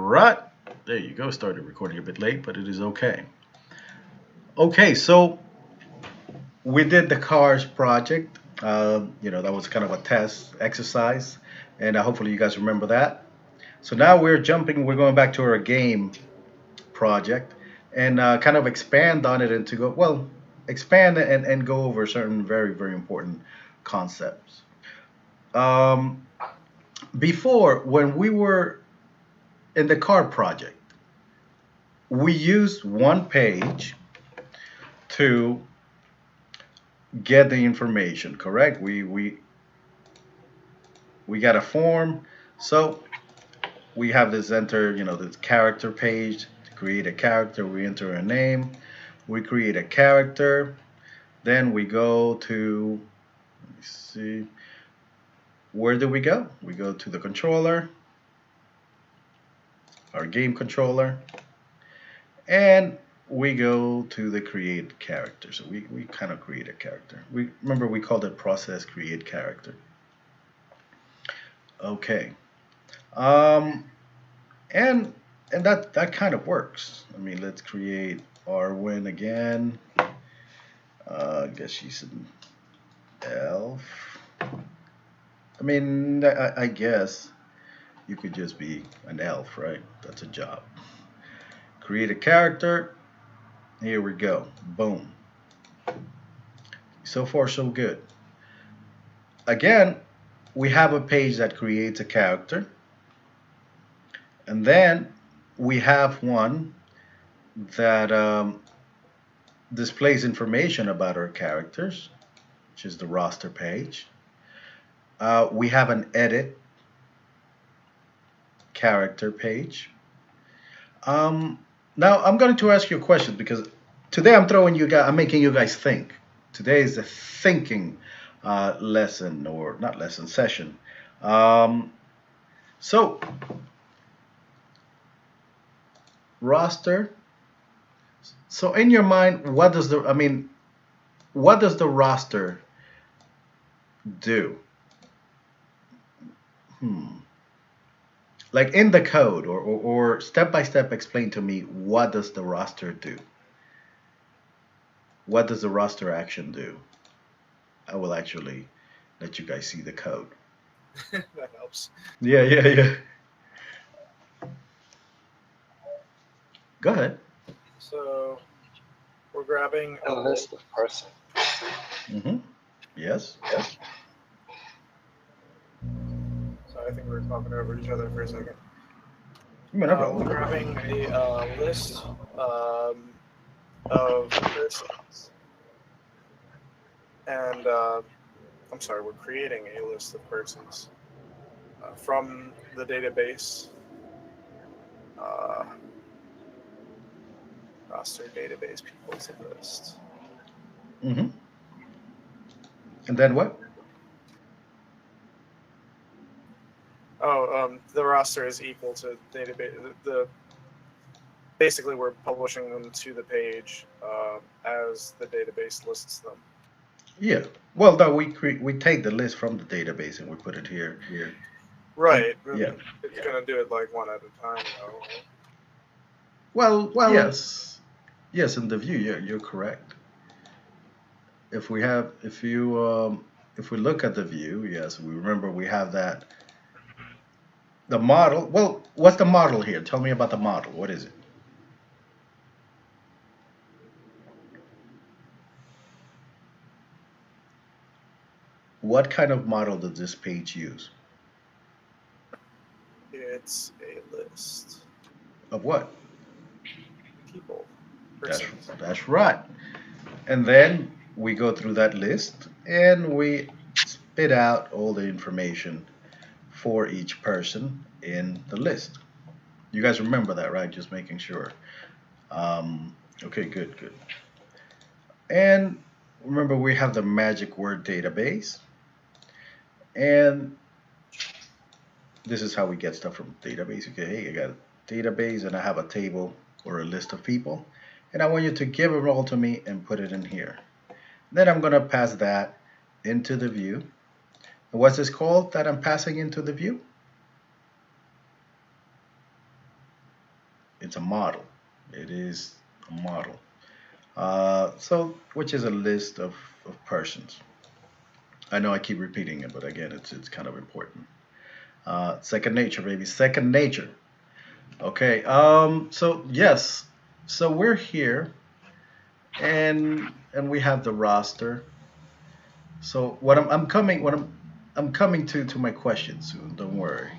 right. There you go. Started recording a bit late, but it is okay. Okay, so we did the cars project. That was kind of a test exercise, and hopefully you guys remember that. So now we're going back to our game project and kind of expand on it and to go, well, expand and go over certain very, very important concepts. Um, Before, when we were in the car project, we used one page to get the information, correct? We got a form, so we have this this character page to create a character. We enter a name, we create a character, then we go to, let me see, where do we go? We go to the controller, our game controller, and we go to the create character. So we kind of create a character. We called it process create character. Okay. Um, and that kind of works. I mean, let's create Arwen again. I guess she's an elf. I mean, I guess you could just be an elf, right? That's a job. Create a character. Here we go. Boom. So far, so good. Again, we have a page that creates a character. And then we have one that displays information about our characters, which is the roster page. We have an edit character page. Now I'm going to ask you a question because today I'm making you guys think. Today is a thinking lesson, or not lesson, session. So roster. So in your mind, what does the roster do? Like in the code, or step by step, explain to me, what does the roster do? What does the roster action do? I will actually let you guys see the code. That helps. Yeah. Go ahead. So we're grabbing A list of persons. Mm-hmm. Yes. So I think we were talking over each other for a second. No We're problem. grabbing a list of persons, and I'm sorry, we're creating a list of persons from the database. Roster database people's list. Mm-hmm. And then what? The roster is equal to database. Basically, we're publishing them to the page as the database lists them. Yeah. Well, no, we take the list from the database and we put it here. Right. Yeah. It's gonna do it like one at a time, though. Well, yes. Yes, in the view, you're correct. If we look at the view, yes, we remember we have that. The model. Well, what's the model here? Tell me about the model. What is it? What kind of model does this page use? It's a list. Of what? People. That's right. And then we go through that list and we spit out all the information for each person in the list. You guys remember that, right? Just making sure. Okay, good. And remember, we have the magic word database. And this is how we get stuff from database. Okay, hey, I got a database and I have a table or a list of people. And I want you to give it all to me and put it in here. Then I'm going to pass that into the view. And what's this called that I'm passing into the view? It's a model. It is a model. So, which is a list of persons. I know I keep repeating it, but again, it's kind of important. Second nature, baby. Second nature. Okay. So yes. So we're here, and we have the roster. So I'm coming to my question soon. Don't worry.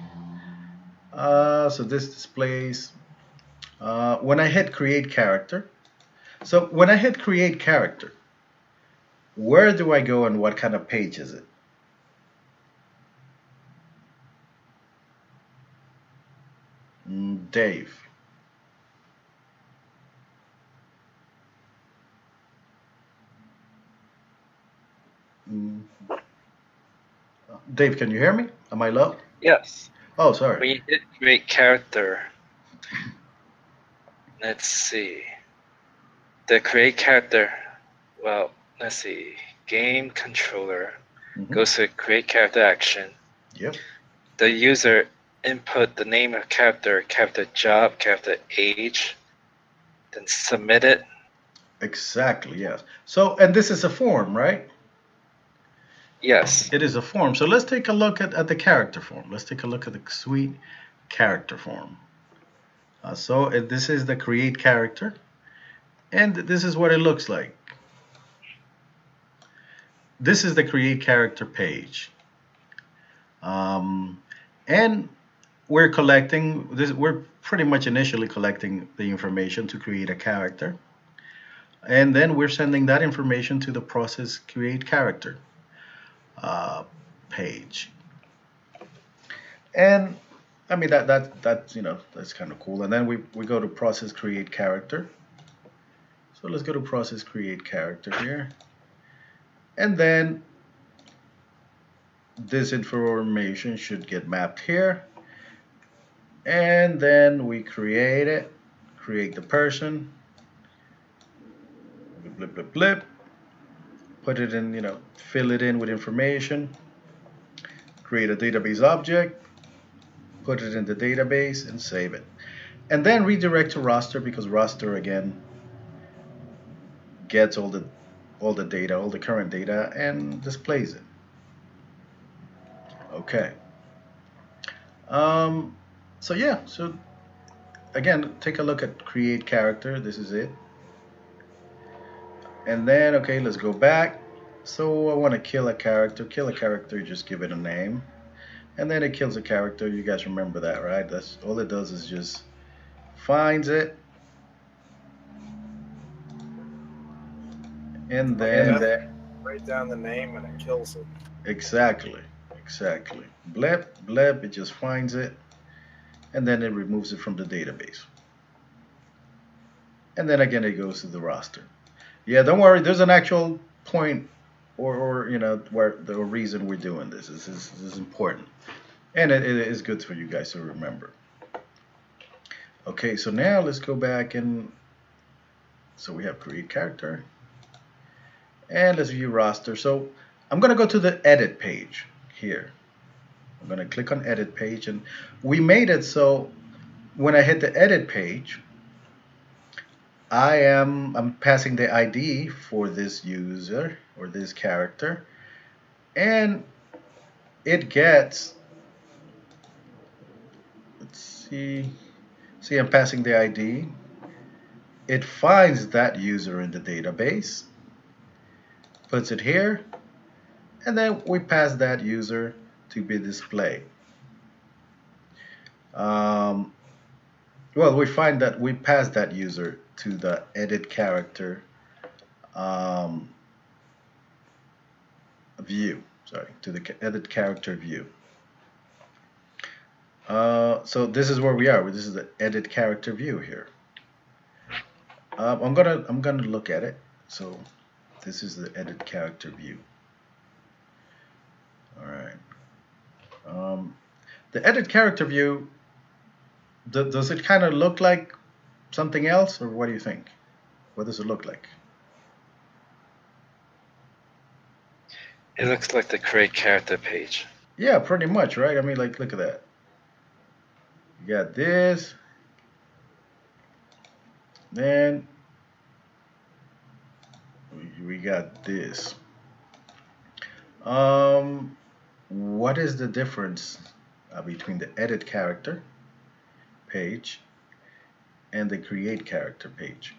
So this displays when I hit create character. So when I hit create character, where do I go and what kind of page is it? Dave. Mm, Dave, can you hear me? Am I low? Yes. Oh, sorry. We did create character. Let's see. The create character, well, let's see. Game controller goes to create character action. Yep. The user input the name of character, character job, character age, then submit it. Exactly, yes. So, and this is a form, right? Yes. It is a form. So let's take a look at the character form. Let's take a look at the sweet character form. This is the create character, and this is what it looks like. This is the create character page. And we're collecting this. We're pretty much initially collecting the information to create a character, and then we're sending that information to the process create character page. And I mean that's that's kind of cool. And then we go to process create character. So let's go to process create character here, and then this information should get mapped here, and then we create it, create the person, blip blip blip, put it in, fill it in with information, create a database object, put it in the database, and save it, and then redirect to roster, because roster again gets all the data, all the current data, and displays it. Okay. So yeah, so again, take a look at create character. This is it. And then, okay, let's go back. So I want to kill a character. Kill a character, just give it a name. And then it kills a character. You guys remember that, right? That's all it does, is just finds it. And then write down the name and it kills it. Exactly. Blip, blip, it just finds it. And then it removes it from the database. And then again, it goes to the roster. Yeah, don't worry. There's an actual point, or where the reason we're doing this. This is important, and it is good for you guys to remember. Okay, so now let's go back, and so we have create character, and let's view roster. So I'm gonna go to the edit page here. I'm gonna click on edit page, and we made it so when I hit the edit page, I'm passing the ID for this user or this character, and it gets, let's see, I'm passing the ID. It finds that user in the database, puts it here, and then we pass that user to be displayed. Well, we find that we pass that user to the edit character view. Sorry, to the edit character view. So this is where we are. This is the edit character view here. I'm gonna look at it. So this is the edit character view. All right. The edit character view. Does it kind of look like something else, or what do you think? What does it look like? It looks like the create character page. Yeah, pretty much, right? I mean, like, look at that. You got this, And we got this. What is the difference between the edit character page and the create character page?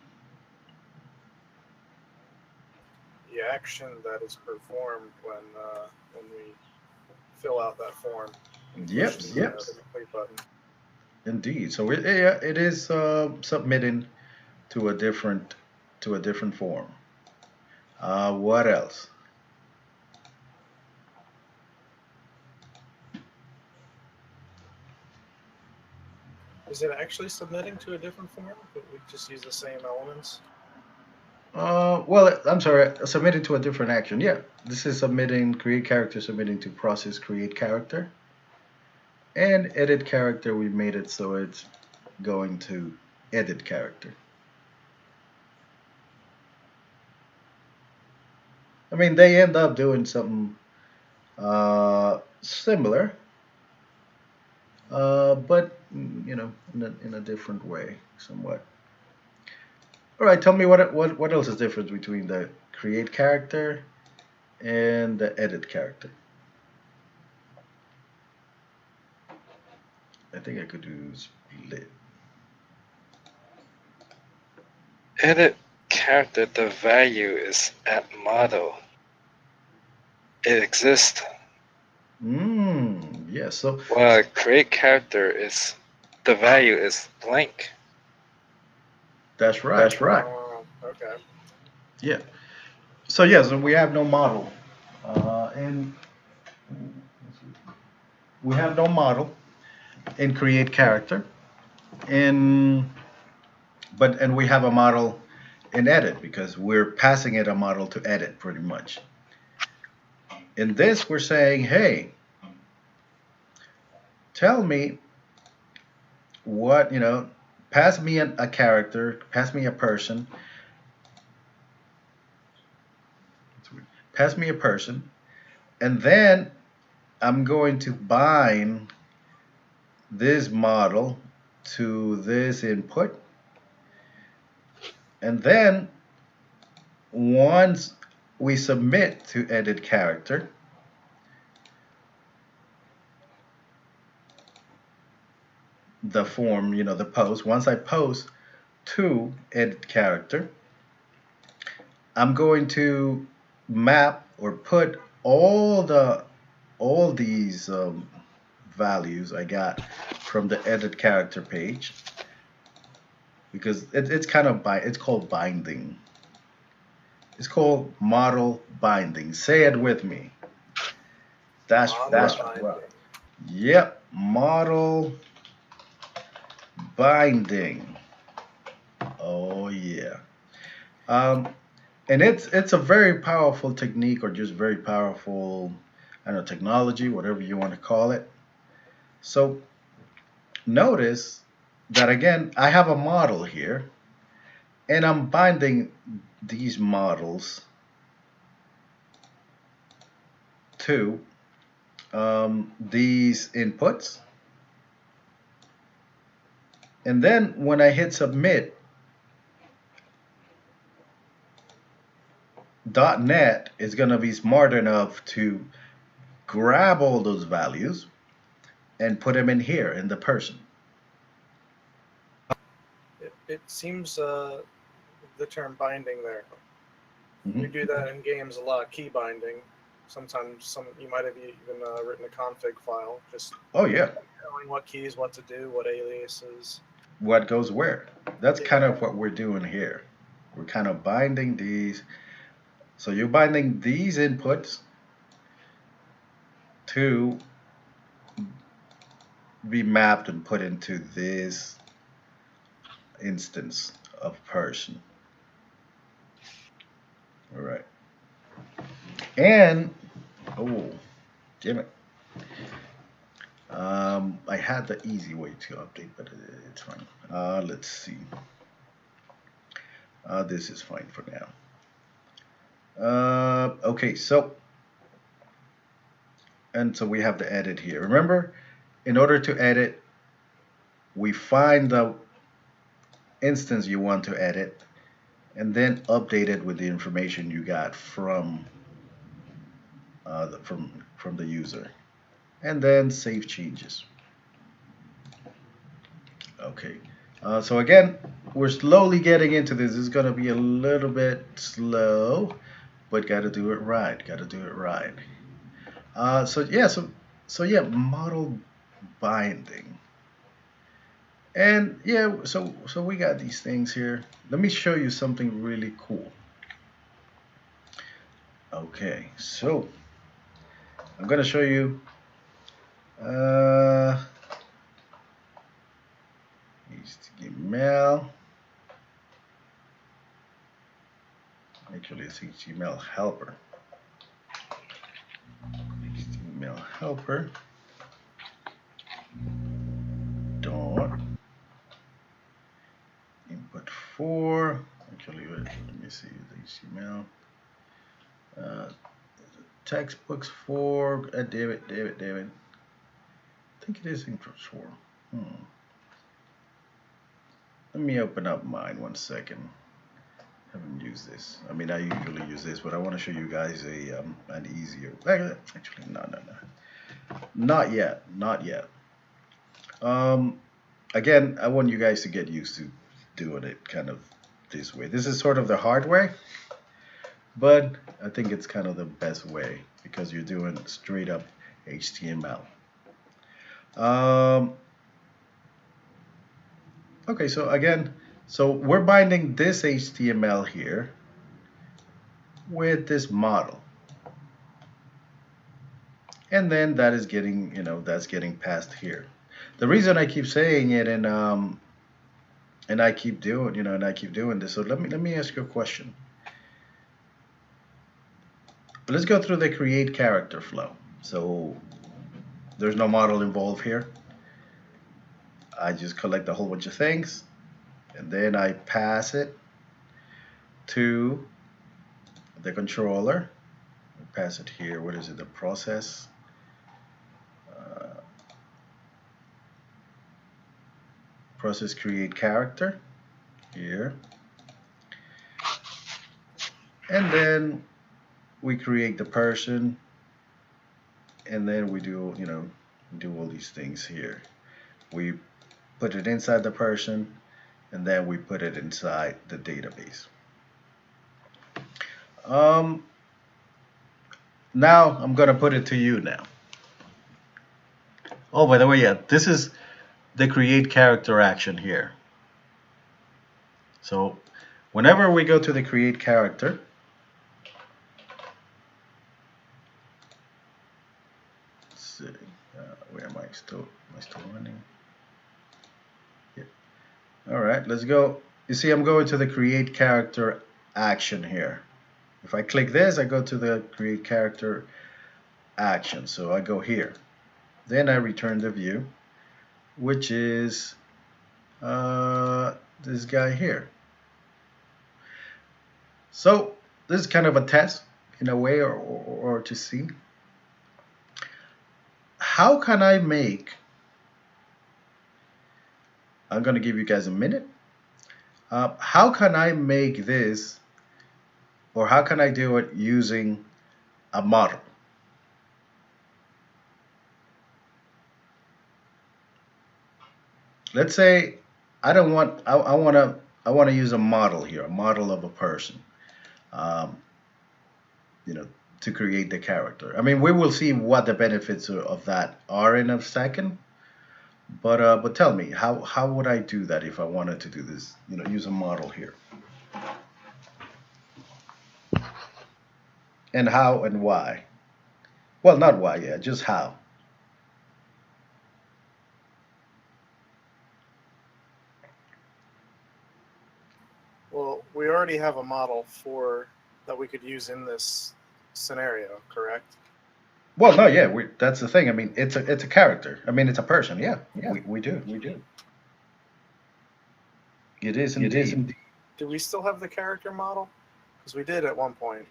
The action that is performed when we fill out that form. Yep, Push yep. the complete button. Indeed. So it is submitting to a different form. What else? Is it actually submitting to a different form, but we just use the same elements? Well, I'm sorry, submitting to a different action. Yeah, this is submitting create character, submitting to process create character, and edit character. We made it so it's going to edit character. I mean, they end up doing something similar, but you know, in a different way, somewhat. All right, tell me what else is different between the create character and the edit character. I think I could do split. Edit character, the value is at model. It exists. Yeah, so Well, create character is the value is blank. that's right. That's right. Okay. Yeah. So yeah, so we have no model, and we have no model in create character, in and we have a model in edit because we're passing it a model to edit pretty much. In this, we're saying, hey, tell me what, pass me a character, pass me a person, pass me a person, and then I'm going to bind this model to this input. And then once we submit to edit character, the form, the post, once I post to edit character, I'm going to map or put all these values I got from the edit character page, because it's kind of it's called binding. It's called model binding. Say it with me. That's right. Yep, model binding. Oh yeah. And it's a very powerful technique, or just very powerful, I don't know, technology, whatever you want to call it. So notice that again, I have a model here, and I'm binding these models to these inputs. And then when I hit submit, .NET is going to be smart enough to grab all those values and put them in here in the person. It seems the term binding there. We do that in games a lot, key binding. Sometimes you might have even written a config file, just telling what keys, what to do, what aliases. What goes where. That's kind of what we're doing here. We're kind of binding these. So you're binding these inputs to be mapped and put into this instance of person. All right. And, oh, damn it. I had the easy way to update, but it's fine. Let's see. This is fine for now. Okay, so we have the edit here. Remember, in order to edit, we find the instance you want to edit, and then update it with the information you got from the user, and then save changes. Okay, so again, we're slowly getting into this. This is gonna be a little bit slow, but gotta do it right. Gotta do it right. So yeah, model binding, and yeah, so we got these things here. Let me show you something really cool. Okay, so I'm gonna show you. HTML. Actually, it's HTML helper. HTML helper. Dot input 4. Actually, let me see the HTML. Textbooks 4. David. I think it is input 4. Let me open up mine 1 second. I haven't used this. I mean, I usually use this, but I want to show you guys an easier. Actually, no. Not yet. Again, I want you guys to get used to doing it kind of this way. This is sort of the hard way, but I think it's kind of the best way because you're doing straight up HTML. Okay, so again, we're binding this HTML here with this model. And then that is getting, that's getting passed here. The reason I keep saying it and I keep doing, this. So let me ask you a question. Let's go through the create character flow. So there's no model involved here. I just collect a whole bunch of things and then I pass it to the controller. Pass it here. What is it? The process. Process create character here. And then we create the person and then we do, do all these things here. We put it inside the person and then we put it inside the database. Now I'm gonna put it to you now. Oh, by the way, yeah, this is the create character action here. So whenever we go to the create character, let's see, where am I still running? Yeah. All right, let's go. You see, I'm going to the create character action here. If I click this, I go to the create character action. So I go here. Then I return the view, which is this guy here. So this is kind of a test in a way, or to see how can I make. I'm going to give you guys a minute. How can I make this, or how can I do it using a model? Let's say I don't want. I want to use a model here, a model of a person. To create the character. I mean, we will see what the benefits of that are in a second. But tell me, how would I do that if I wanted to do this? Use a model here. And how and why? Well, not why, yeah, just how. Well, we already have a model that we could use in this scenario, correct? Well, no, yeah, that's the thing. I mean, it's a character. I mean, it's a person. Yeah. We do. It is indeed. Do we still have the character model? Because we did at one point.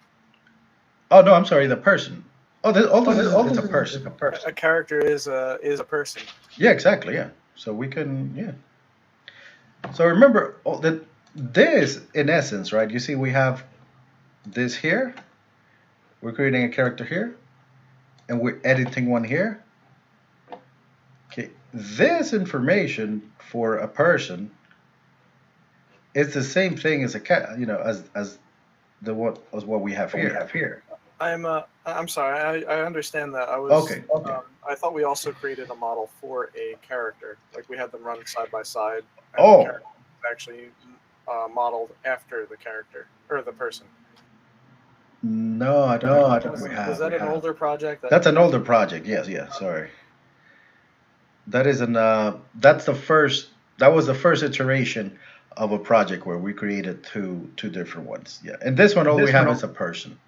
Oh no, I'm sorry, the person. It's a person. A character is a person. Yeah, exactly. Yeah. So we can. Yeah. So remember that this, in essence, right? You see, we have this here. We're creating a character here, and we're editing one here. Okay, this information for a person is the same thing as a cat, as what we have here. I'm sorry. I understand that. I was Okay. I thought we also created a model for a character, like we had them run side by side. And Oh. the character was actually modeled after the character or the person. No, I don't think we have. Was that an older project? That's an older project. Yes, sorry. That is that was the first iteration of a project where we created two different ones. Yeah. And this one all we have is a person.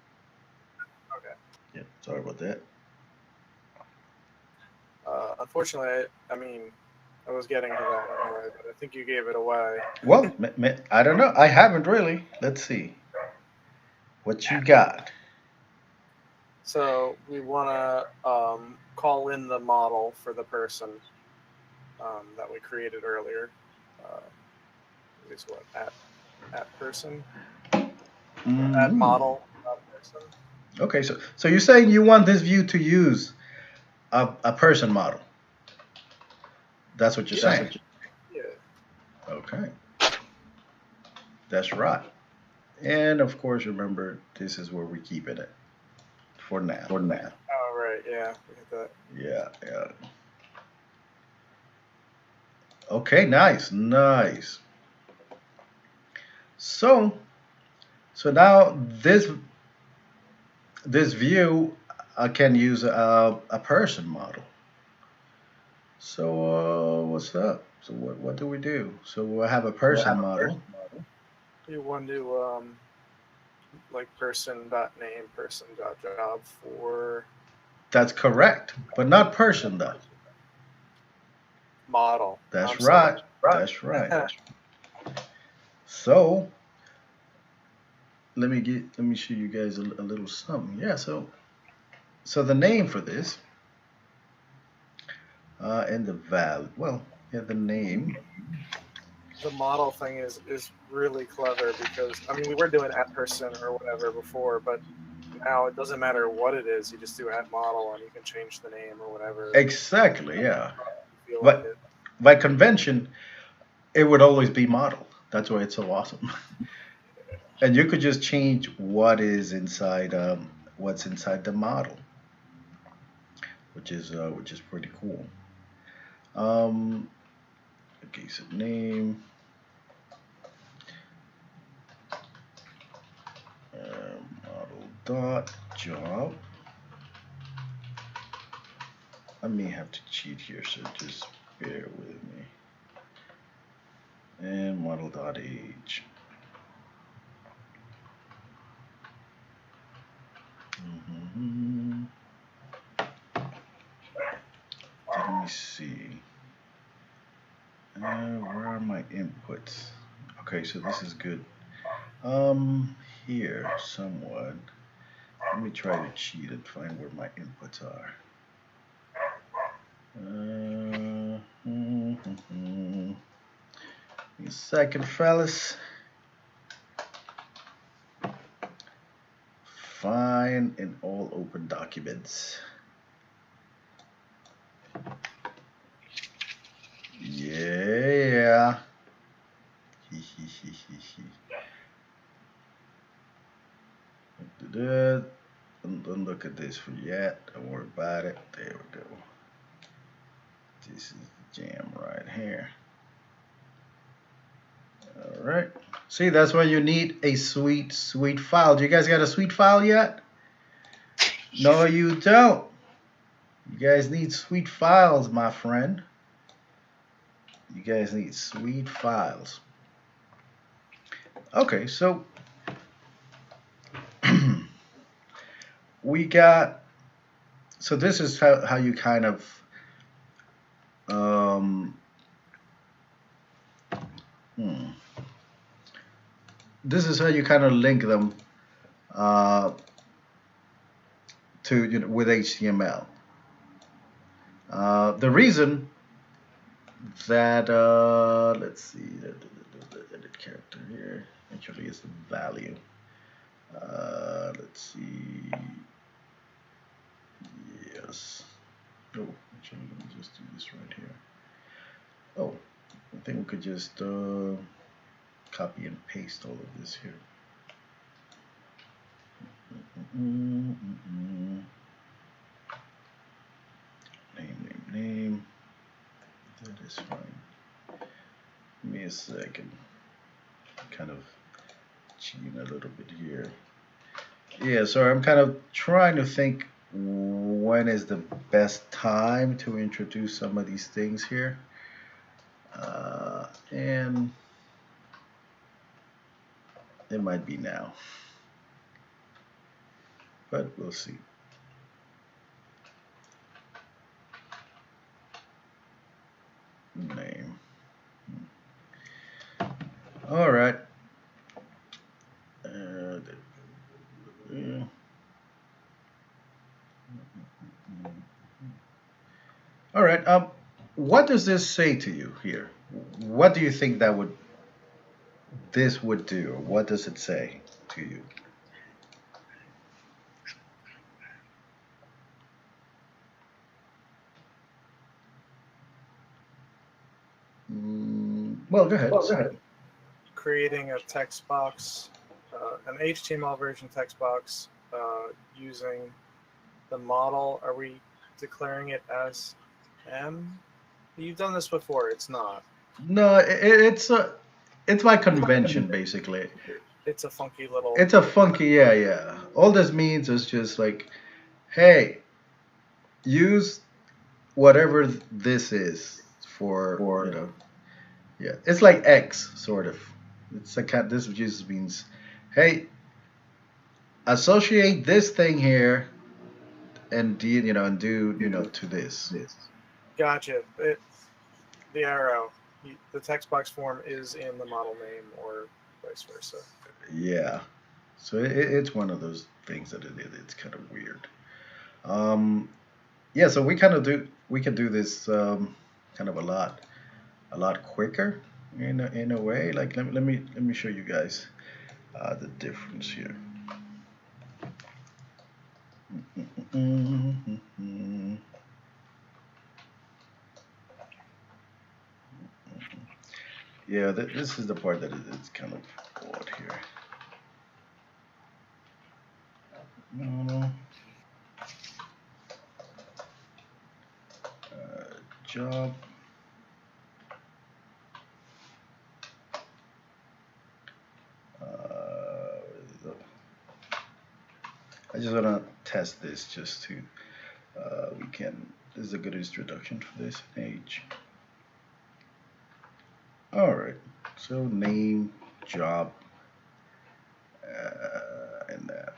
Okay. Yeah, sorry about that. Unfortunately, I was getting to that anyway, but I think you gave it away. Well, I don't know. I haven't really. Let's see. What you got? So we want to call in the model for the person that we created earlier. Is what at person, at model person. Okay, so you're saying you want this view to use a person model? That's what you're saying. Yeah. Okay. That's right. And of course, remember, this is where we're keeping it for now. Oh, right. Yeah. Look at that. Yeah. Okay, nice. So now this view can use a person model. So what's up? So what do we do? So we'll have a person model. You want to like person.name, person.job for. That's correct, but not person though. Model. That's right. That's right. So let me show you guys a little something. Yeah. So the name for this and the value. Well, yeah, the name. The model thing is really clever because we were doing at person or whatever before, but now it doesn't matter what it is. You just do at model and you can change the name or whatever. Exactly. Yeah. But by convention, it would always be model. That's why it's so awesome. And you could just change what is inside, what's inside the model, which is pretty cool. Okay, so name. Model.job. I may have to cheat here, so just bear with me. And model.age. Let me see. Where are my inputs? Okay, so this is good. Here somewhat. Let me try to cheat and find where my inputs are. A second, fellas. Find in all open documents. Yeah. Don't look at this for yet. Don't worry about it. There we go. This is the jam right here. All right. See, that's why you need a sweet file. Do you guys got a sweet file yet? No, you don't. You guys need sweet files, my friend. You guys need sweet files. Okay, so we got, so this is how you kind of this is how you kind of link them to with HTML. The reason that let's see, character here. Actually, it's the value. Let's see. Yes. Oh, actually, let me just do this right here. Oh, I think we could just copy and paste all of this here. Name. That is fine. Give me a second. Kind of cheating a little bit here. Yeah, so I'm kind of trying to think when is the best time to introduce some of these things here. And it might be now, but we'll see. Name. All right. All right. What does this say to you here? What do you think this would do? What does it say to you? Well, go ahead. Creating a text box, an HTML version text box using the model. Are we declaring it as M? You've done this before. It's not. No, it's my convention basically. It's a funky little. It's a funky, yeah. All this means is just like, hey, use whatever this is for you know. Yeah, it's like X sort of. It's a cat. This just means, hey, associate this thing here, and do to this. Gotcha. The arrow, the text box form is in the model name, or vice versa. Yeah, so it's one of those things that it's kind of weird. Yeah, so we can do this kind of a lot quicker in a way. Like let me show you guys the difference here. Yeah, this is the part that it's kind of odd here. Job. I just want to test this just to this is a good introduction for this page. All right, so name, job, and that.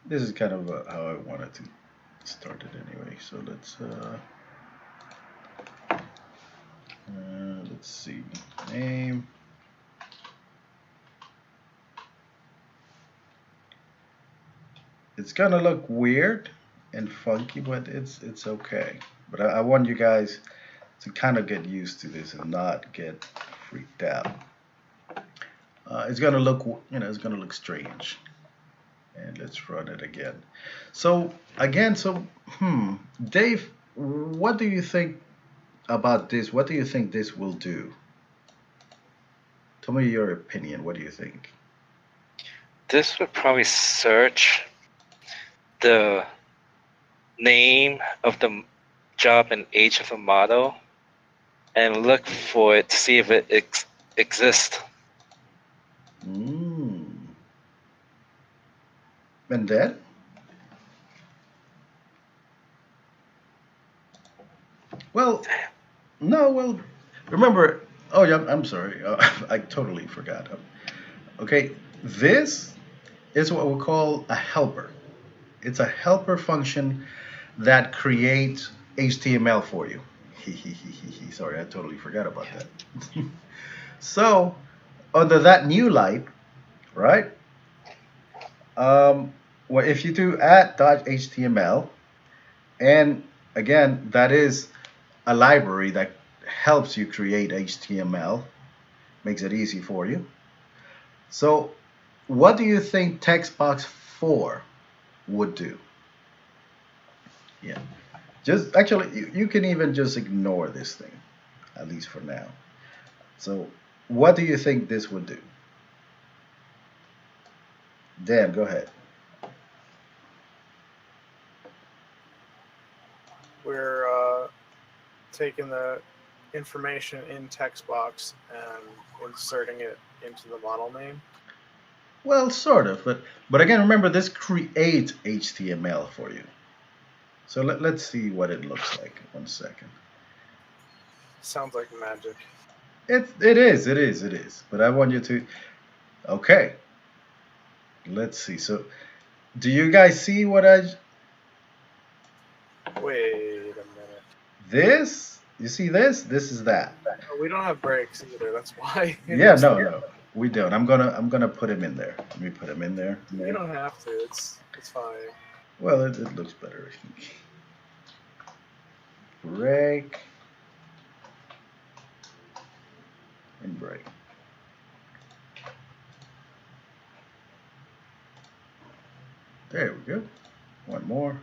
This is kind of how I wanted to start it anyway. So let's see, name. It's gonna look weird and funky, but it's okay. But I want you guys to kind of get used to this and not get freaked out. It's gonna look, it's gonna look strange. And let's run it again. So again, Dave, what do you think about this? What do you think this will do? Tell me your opinion. What do you think? This would probably search the name of the job and age of the model and look for it to see if it exists. And then? Well, no, well, remember, oh yeah, I'm sorry, I totally forgot. Okay, this is what we call a helper. It's a helper function that creates HTML for you. Sorry, I totally forgot about that. So, under that new light, right? Well, if you do add.html, and again, that is a library that helps you create HTML, makes it easy for you. So what do you think text box 4 would do? Yeah, just actually you can even just ignore this thing, at least for now. So what do you think this would do? Dan, go ahead. We're taking the information in text box and inserting it into the model name. Well, sort of, but again, remember this creates HTML for you. So let's see what it looks like. 1 second. Sounds like magic. It is. But I want you to. Okay. Let's see. So, do you guys see what I? Wait a minute. This? You see this? This is that. We don't have breaks either. That's why. Yeah, no, we don't. I'm gonna put him in there. Let me put him in there. You don't have to. It's fine. Well, it looks better. Break and break. There we go. One more.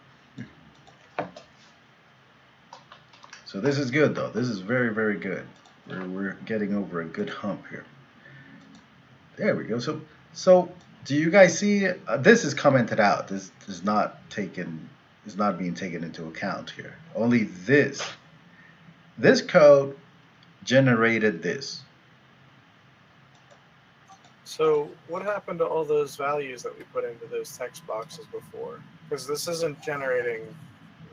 So this is good though. This is very, very good. We're getting over a good hump here. There we go. So do you guys see? This is commented out. This is not being taken into account here. Only this code generated this. So what happened to all those values that we put into those text boxes before? Because this isn't generating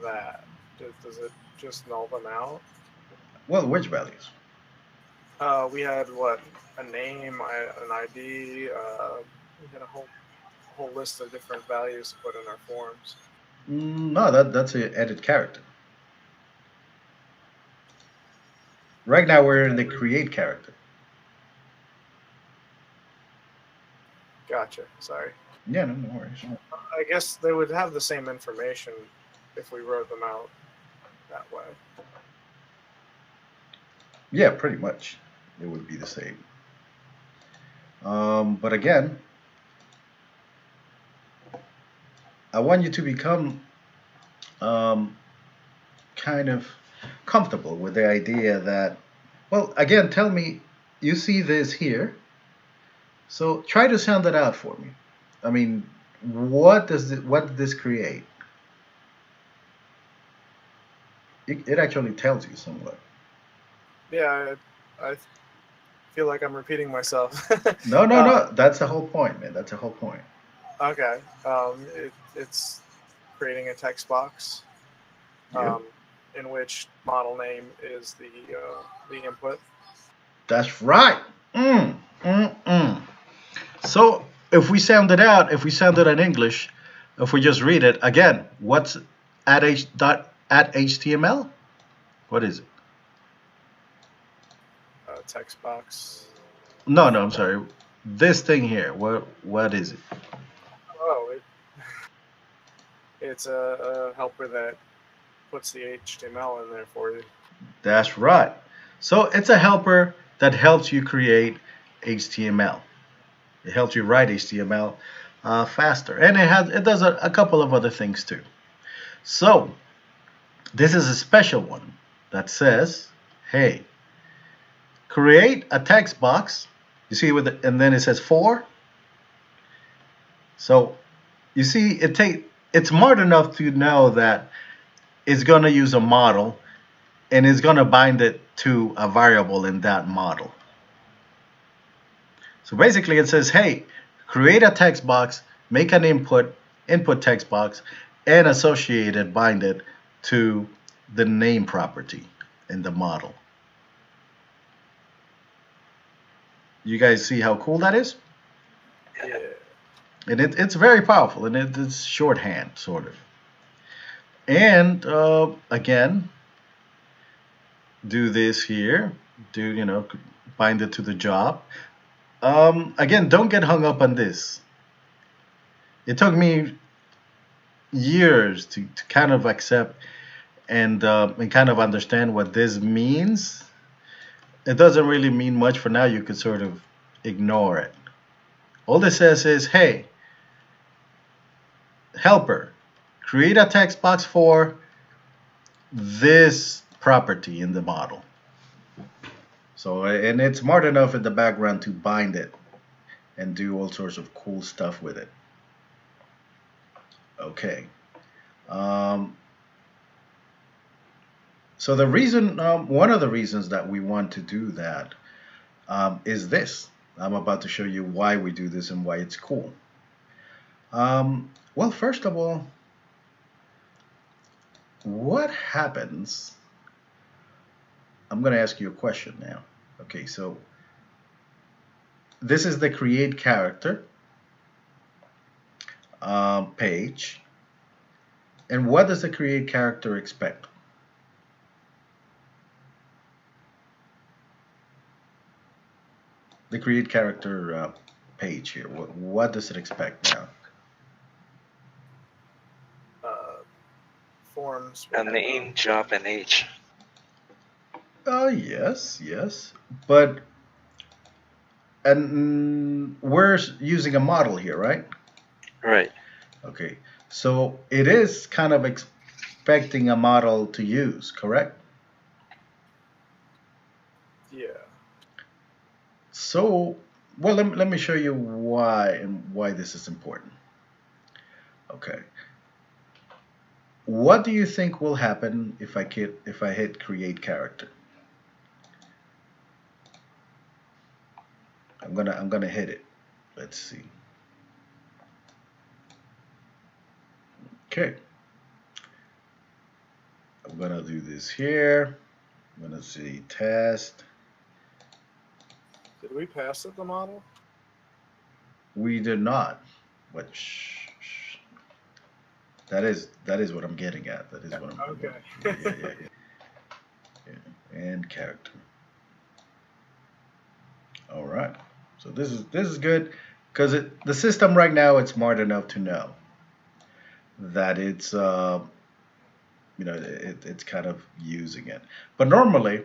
that. Does it just null them out? Well, which values? We had what? A name, an ID. We had a whole list of different values to put in our forms. No, that's an edit character. Right now we're in the create character. Gotcha. Sorry. Yeah, no worries. I guess they would have the same information if we wrote them out that way. Yeah, pretty much. It would be the same. But again, I want you to become kind of comfortable with the idea that, well, again, tell me, you see this here. So try to sound that out for me. I mean, what did this create? It actually tells you somewhat. Yeah, I feel like I'm repeating myself. No. That's the whole point, man. That's the whole point. Okay. It's creating a text box in which model name is the input. That's right. So if we sound it out, if we sound it in English, if we just read it again, what's at HTML? What is it? Text box. No, I'm sorry. This thing here. What is it? Oh, it's a helper that puts the HTML in there for you. That's right. So it's a helper that helps you create HTML. It helps you write HTML faster, and it does a couple of other things too. So this is a special one that says, hey, create a text box. You see and then it says 4. So you see it's smart enough to know that it's going to use a model and it's going to bind it to a variable in that model. So basically it says, hey, create a text box, make an input text box, and associate it, bind it to the name property in the model. You guys see how cool that is? Yeah. And it's very powerful, and it's shorthand, sort of. And again, do this here. Bind it to the job. Again, don't get hung up on this. It took me years to kind of accept and kind of understand what this means. it doesn't really mean much for now. You could sort of ignore it. All this says is, hey, helper, create a text box for this property in the model. So, and it's smart enough in the background to bind it and do all sorts of cool stuff with it. Okay. So the reason, one of the reasons that we want to do that is this. I'm about to show you why we do this and why it's cool. Well, first of all, what happens? I'm going to ask you a question now. Okay, so this is the create character page. And what does the create character expect? The create character page here, what does it expect now? Forms. A name, job, and age. Yes, yes. But, and we're using a model here, right? Right. Okay. So it is kind of expecting a model to use, correct? Yeah. So, well, let me show you why and why this is important. Okay. What do you think will happen if I hit create character? I'm gonna hit it. Let's see. Okay. I'm gonna do this here. I'm gonna see test. Did we pass it, the model? We did not. Which that is what I'm getting at. That is what I'm. Okay. Yeah. And character. All right. So this is good because the system right now it's smart enough to know that it's it's kind of using it. But normally,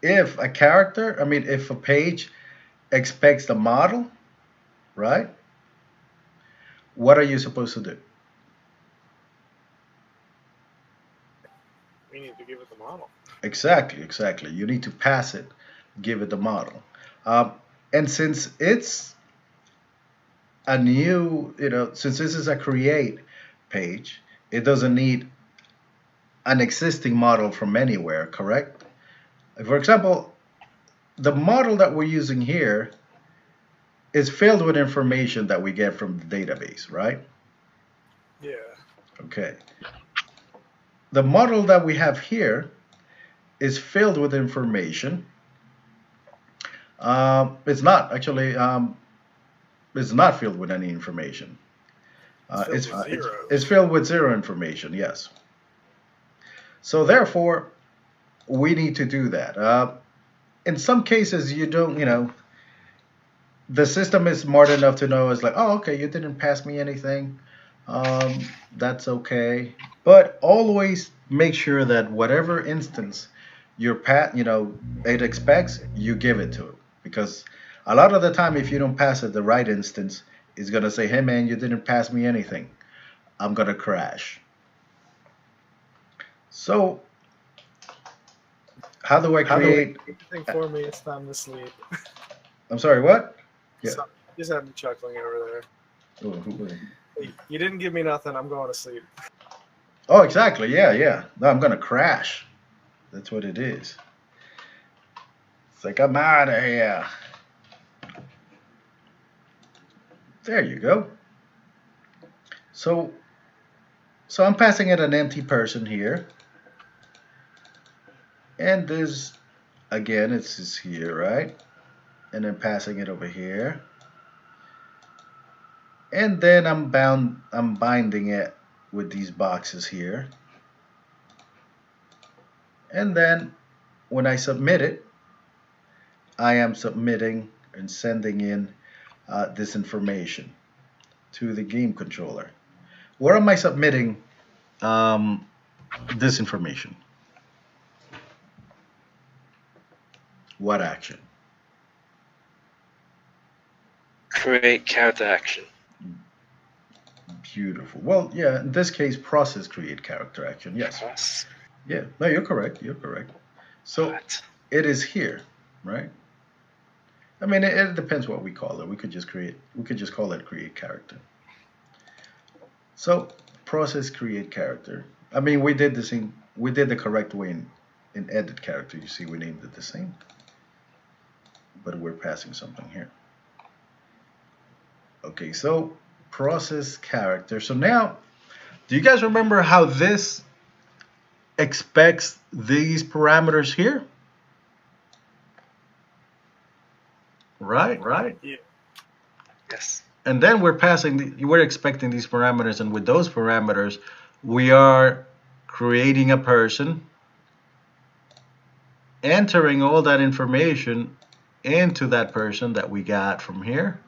if a character, if a page expects the model, right? What are you supposed to do? We need to give it the model. Exactly. You need to pass it, give it the model. And since it's a new, since this is a create page, it doesn't need an existing model from anywhere, correct? For example, the model that we're using here is filled with information that we get from the database, right? Yeah. Okay. The model that we have here is filled with information. It's not actually. It's not filled with any information. It's filled with zero information. Yes. So therefore, we need to do that. In some cases, you don't. The system is smart enough to know it's like, oh, okay, you didn't pass me anything. That's okay. But always make sure that whatever instance it expects, you give it to it. Because a lot of the time, if you don't pass it the right instance, it's going to say, hey, man, you didn't pass me anything. I'm going to crash. So how do I create? Anything for me, it's time to sleep. I'm sorry, what? Yeah. So, just had me chuckling over there. Oh, you didn't give me nothing. I'm going to sleep. Oh, exactly. Yeah. No, I'm going to crash. That's what it is. It's like, I'm out of here. There you go. So I'm passing it an empty person here. And this, again, it's just here, right? And then passing it over here. And then I'm binding it with these boxes here. And then when I submit it, I am submitting and sending in this information to the game controller. Where am I submitting this information? What action? Create character action. Beautiful. Well, yeah, in this case, process create character action. Yes. Plus, Yeah. No, you're correct. You're correct. So what? it is here, right? I mean, it depends what we call it. We could just create. We could just call it create character. So process create character. I mean, we did the same. We did the correct way in edit character. You see, we named it the same, but we're passing something here. Okay, so process character. So now, do you guys remember how this expects these parameters here? Right, right. Yeah. Yes. And then we're expecting these parameters, and with those parameters, we are creating a person, entering all that information into that person that we got from here,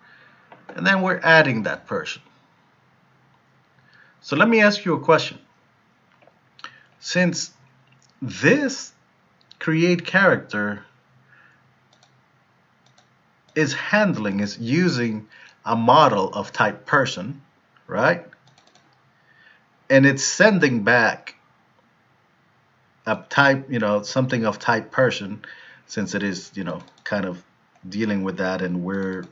and then we're adding that person. So let me ask you a question. Since this create character is using a model of type person, right? And it's sending back a type, something of type person, since it is, kind of dealing with that, and we're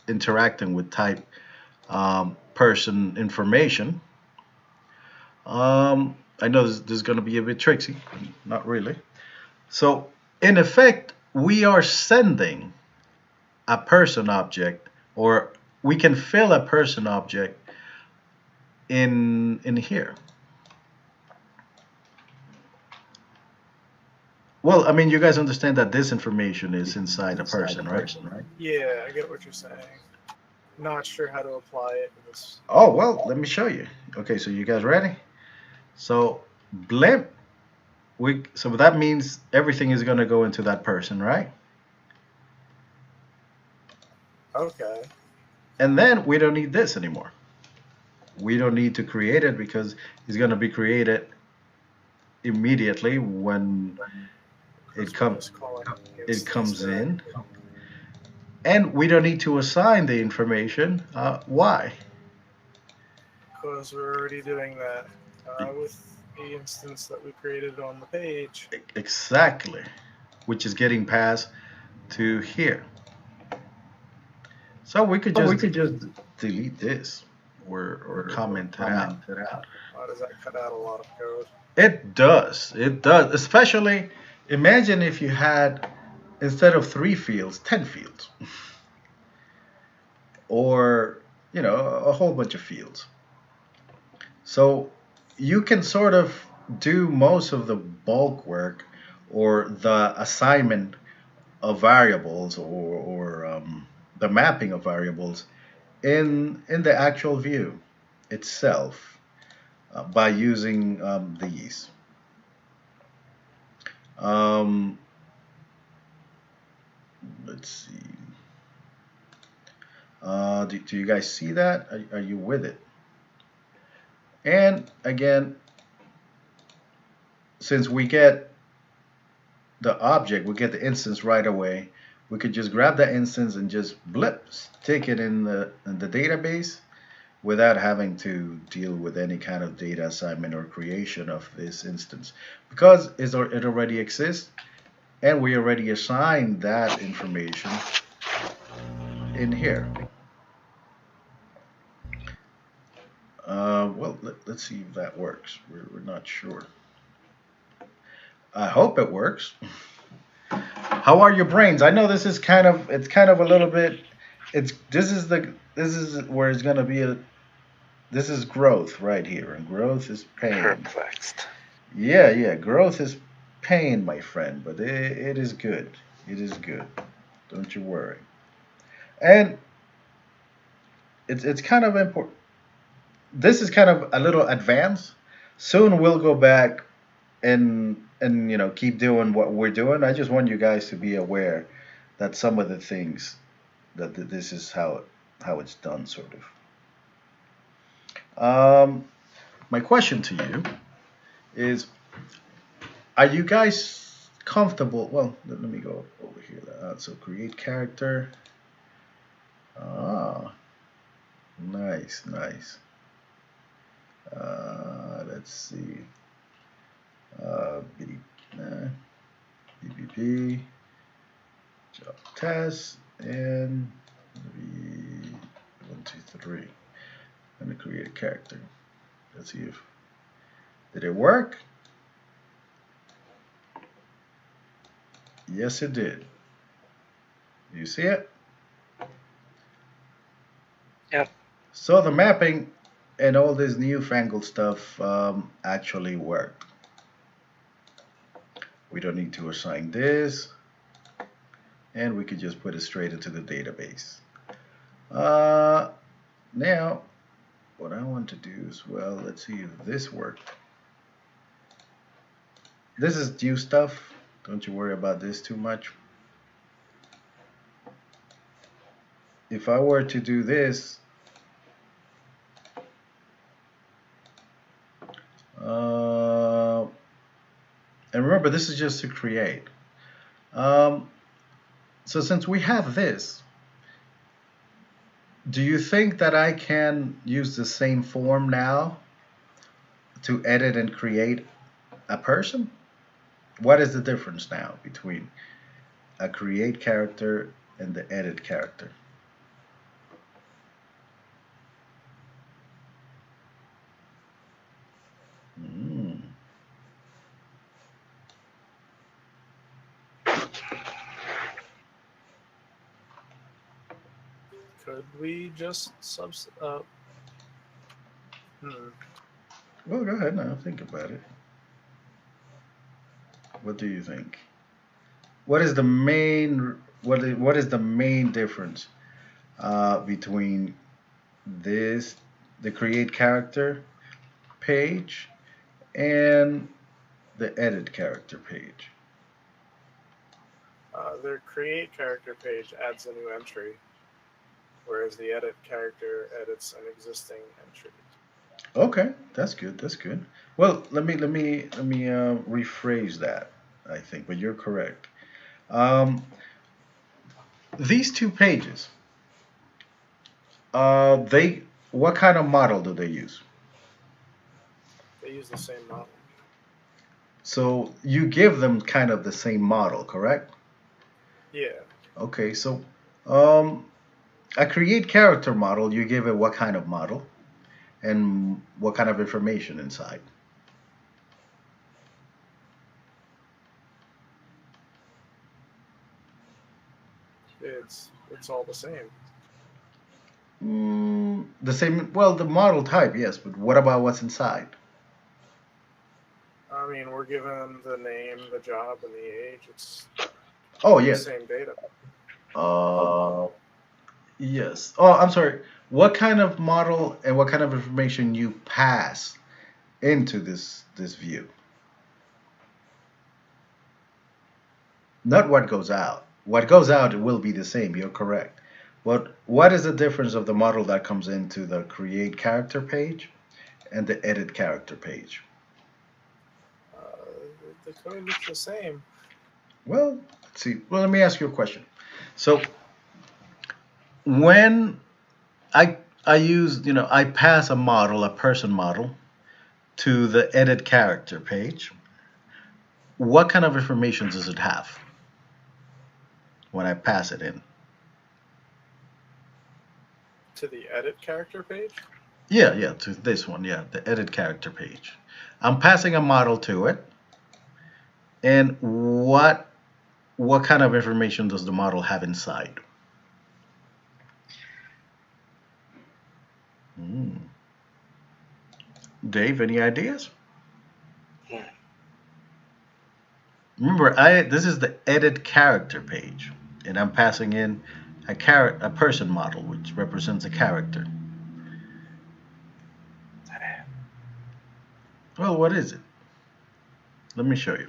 interacting with type person information. I know this is going to be a bit tricky, not really. So in effect, we are sending a person object, or we can fill a person object in here. Well, I mean, you guys understand that this information is inside a person, right? Yeah, I get what you're saying. Not sure how to apply it in this. Oh, well, let me show you. Okay, so you guys ready? So blimp, so that means everything is going to go into that person, right? Okay. And then we don't need this anymore. We don't need to create it because it's going to be created immediately when it comes in. And we don't need to assign the information. Why? Because we're already doing that with the instance that we created on the page. Exactly. Which is getting passed to here. So we could just delete this or comment it out. Why does that cut out a lot of code? It does. It does. Especially, imagine if you had, instead of 3 fields, 10 fields. Or, a whole bunch of fields. So you can sort of do most of the bulk work or the assignment of variables or the mapping of variables in the actual view itself by using these. Let's see. Do you guys see that? Are you with it? And again, since we get the object, we get the instance right away, we could just grab that instance and just stick it in the database without having to deal with any kind of data assignment or creation of this instance, because it already exists and we already assigned that information in here. Well, let's see if that works. We're not sure. I hope it works. How are your brains? I know this is kind of a little bit. This is where it's gonna be this is growth right here, and growth is pain. Perplexed. Yeah, growth is pain, my friend, but it is good. It is good. Don't you worry. And it's kind of important. This is kind of a little advanced. Soon we'll go back and keep doing what we're doing. I just want you guys to be aware that some of the things that this is how it's done, sort of. My question to you is: are you guys comfortable, well, let me go over here. So create character. Ah, nice, nice. Let's see. BBP, job test, and maybe 1, 2, 3. I'm gonna create a character. Let's see if did it work. Yes, it did. You see it? Yep. So the mapping and all this newfangled stuff actually worked. We don't need to assign this, and we could just put it straight into the database. Now, what I want to do is, well, let's see if this worked. This is new stuff. Don't you worry about this too much. If I were to do this, and remember, this is just to create. So since we have this, do you think that I can use the same form now to edit and create a person? What is the difference now between a create character and the edit character? Could we just Well, go ahead now. Think about it. What do you think? What is the main difference between this, the create character page, and the edit character page? their create character page adds a new entry, whereas the edit character edits an existing entry. Okay, that's good. That's good. Well, let me rephrase that. I think, but you're correct. These two pages, what kind of model do they use? They use the same model. So you give them kind of the same model, correct? Yeah. Okay, so a create character model, you give it what kind of model and what kind of information inside? It's all the same. The same, well, the model type, yes, but what about what's inside? I mean, we're given the name, the job, and the age. It's Yes. the same data. Yes. Oh, I'm sorry. What kind of model and what kind of information you pass into this view? Not what goes out. What goes out will be the same. You're correct. What is the difference of the model that comes into the create character page and the edit character page? The code looks the same. Well, let's see. Well, let me ask you a question. So when I use, I pass a model, a person model, to the edit character page, what kind of information does it have when I pass it in? To the edit character page? Yeah, to this one, yeah, the edit character page. I'm passing a model to it, and what kind of information does the model have inside? Dave, any ideas? Remember, this is the edit character page, and I'm passing in a person model, which represents a character. Well, what is it? Let me show you.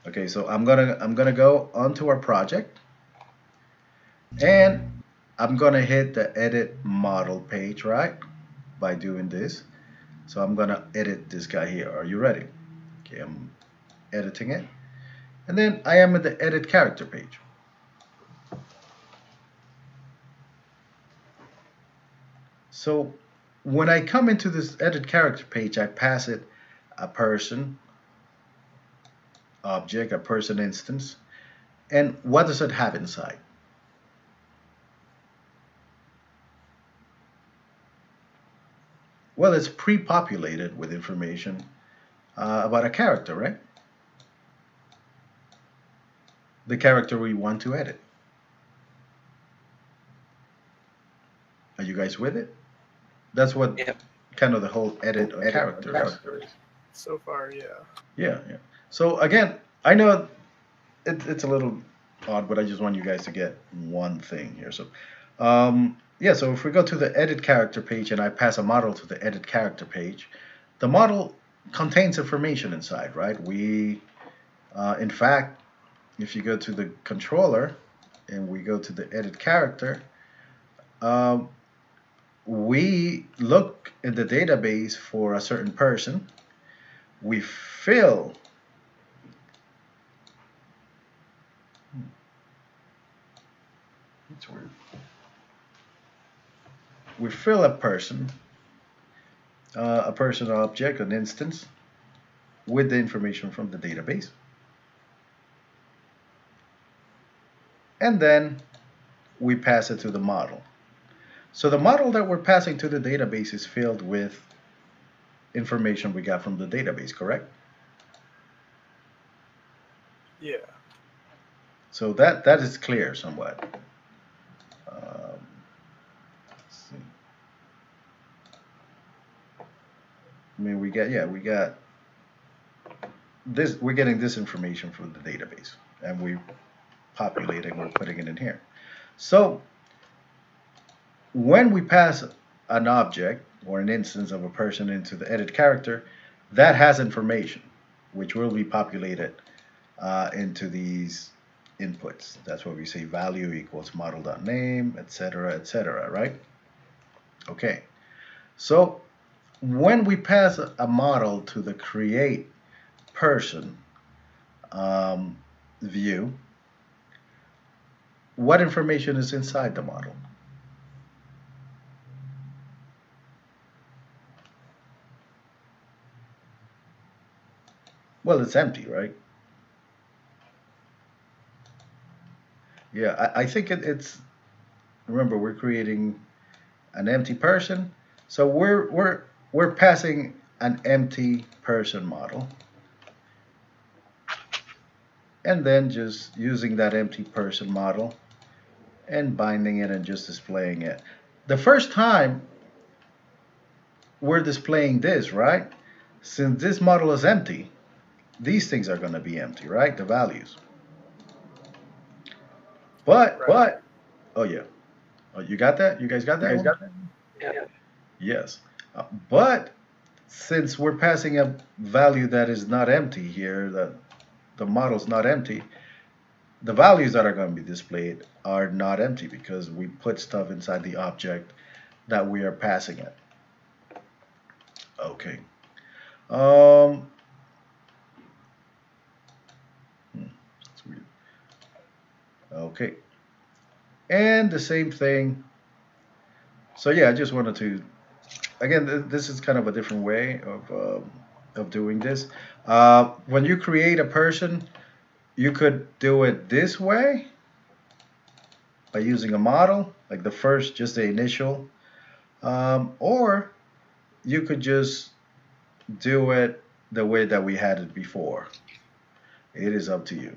Okay, so I'm gonna go onto our project, and I'm gonna hit the edit model page, right? By doing this. So I'm gonna edit this guy here. Are you ready? Okay, I'm editing it. And then I am at the edit character page. So when I come into this edit character page, I pass it a person object, a person instance, and what does it have inside? Well, it's pre-populated with information about a character, right? The character we want to edit. Are you guys with it? That's what kind of the whole edit of characters. So far, yeah. Yeah. So again, I know it's a little odd, but I just want you guys to get one thing here. So, so if we go to the edit character page and I pass a model to the edit character page, the model contains information inside, right? We, in fact, if you go to the controller and we go to the edit character, we look in the database for a certain person. We fill it's weird. We fill a person object, an instance, with the information from the database. And then we pass it to the model. So the model that we're passing to the database is filled with information we got from the database, correct? Yeah. So that is clear somewhat. Let's see. I mean, we got this. We're getting this information from the database, and we're populating. We're putting it in here. So when we pass an object or an instance of a person into the edit character, that has information which will be populated into these inputs. That's what we say value equals model.name, etc., right? Okay. So when we pass a model to the create person view, what information is inside the model? Well, it's empty, right? Yeah, I think it's, remember, we're creating an empty person, so we're passing an empty person model, and then just using that empty person model and binding it and just displaying it. The first time we're displaying this, right? Since this model is empty, these things are going to be empty, right? The values. But oh yeah, oh, you got that? You guys got that? Yeah. Yes. But since we're passing a value that is not empty here, the model's not empty, the values that are going to be displayed are not empty because we put stuff inside the object that we are passing it. Okay. That's weird. Okay. And the same thing. So yeah, I just wanted to, again, this is kind of a different way of doing this. When you create a person, you could do it this way by using a model, like the first, just the initial, or you could just do it the way that we had it before. It is up to you.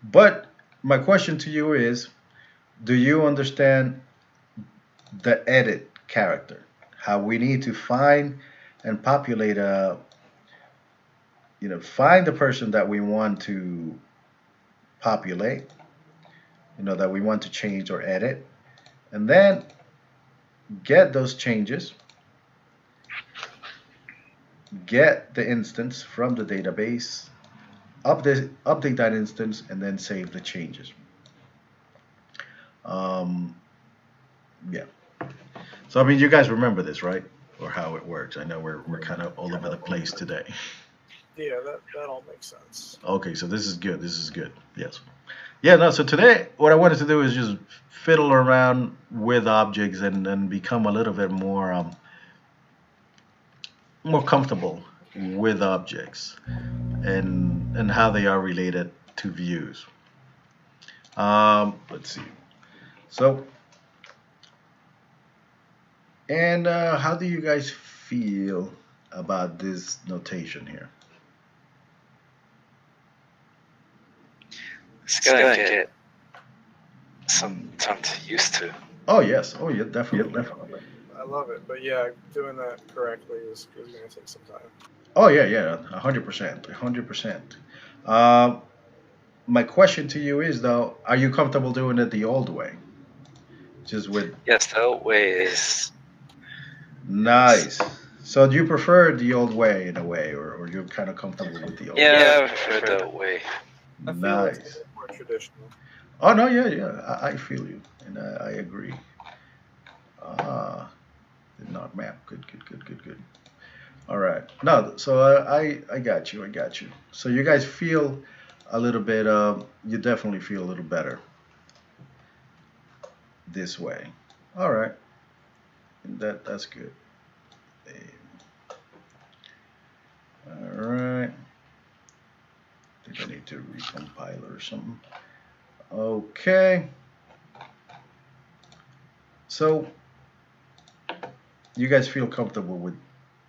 But my question to you is, do you understand the edit character? How we need to find and populate find the person that we want to populate, that we want to change or edit, and then get those changes, get the instance from the database, update that instance, and then save the changes. Yeah. So I mean, you guys remember this, right? Or how it works? I know we're kind of all over the place today. Yeah, that all makes sense. Okay, so this is good. This is good. Yes. Yeah, no, so today what I wanted to do is just fiddle around with objects and become a little bit more comfortable with objects and how they are related to views. Let's see. So, and how do you guys feel about this notation here? It's gonna get some time to used to. Oh yes. Oh yeah, definitely. Definitely. I love it, but yeah, doing that correctly is going to take some time. Oh yeah, yeah, 100%, 100%. My question to you is though, are you comfortable doing it the old way? Just with Yes, the old way is nice. So do you prefer the old way in a way, or you're kind of comfortable with the old way? yeah, I prefer the old way. I feel it's a Nice. bit more traditional. Oh no, yeah, yeah, I feel you, and I agree. Ah, did not map. Good, good, good, good, good. All right. No, so I got you. I got you. So you guys feel a little bit. You definitely feel a little better this way. All right. That's good. All right. I think I need to recompile or something. Okay. So you guys feel comfortable with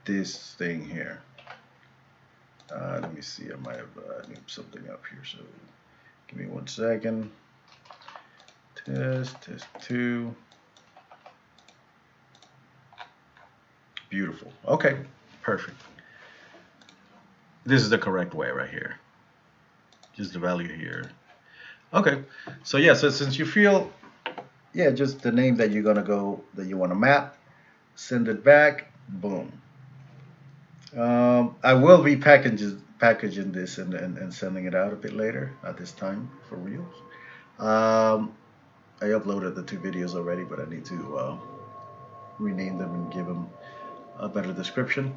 this thing here? Let me see. I might have moved something up here. So give me 1 second. Test 2. Beautiful. Okay, perfect. This is the correct way right here. Just the value here. Okay, so yeah, so since you feel, yeah, just the name that you're gonna go, that you wanna map, send it back, boom. I will be packaging this and sending it out a bit later at this time for reals. I uploaded the 2 videos already, but I need to rename them and give them a better description.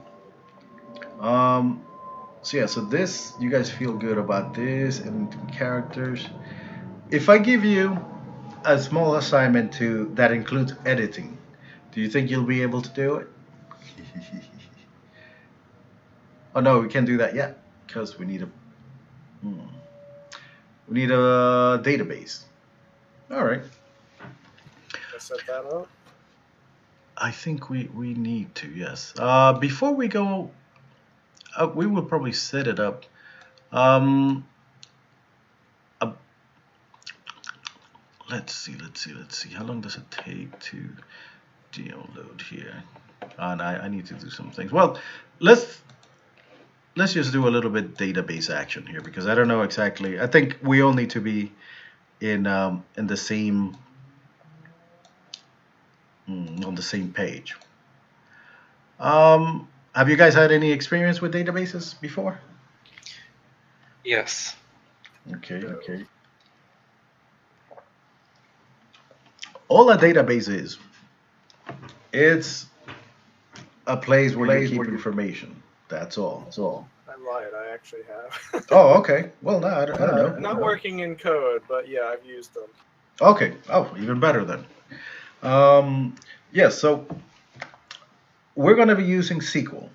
So yeah, so this, you guys feel good about this and characters. If I give you a small assignment that includes editing, do you think you'll be able to do it? Oh no, we can't do that yet because we need a database. All right. I set that up. I think we need to, yes. Before we go, we will probably set it up. Let's see. How long does it take to download here? And I need to do some things. Well, let's just do a little bit database action here because I don't know exactly. I think we all need to be in the same on the same page. Have you guys had any experience with databases before? Yes. Okay, okay. All a database is, it's a place where you keep information. That's all. That's all. I lied. I actually have. Oh, okay. Well, no, I don't know. Not working in code, but yeah, I've used them. Okay. Oh, even better then. Yeah, so we're going to be using SQL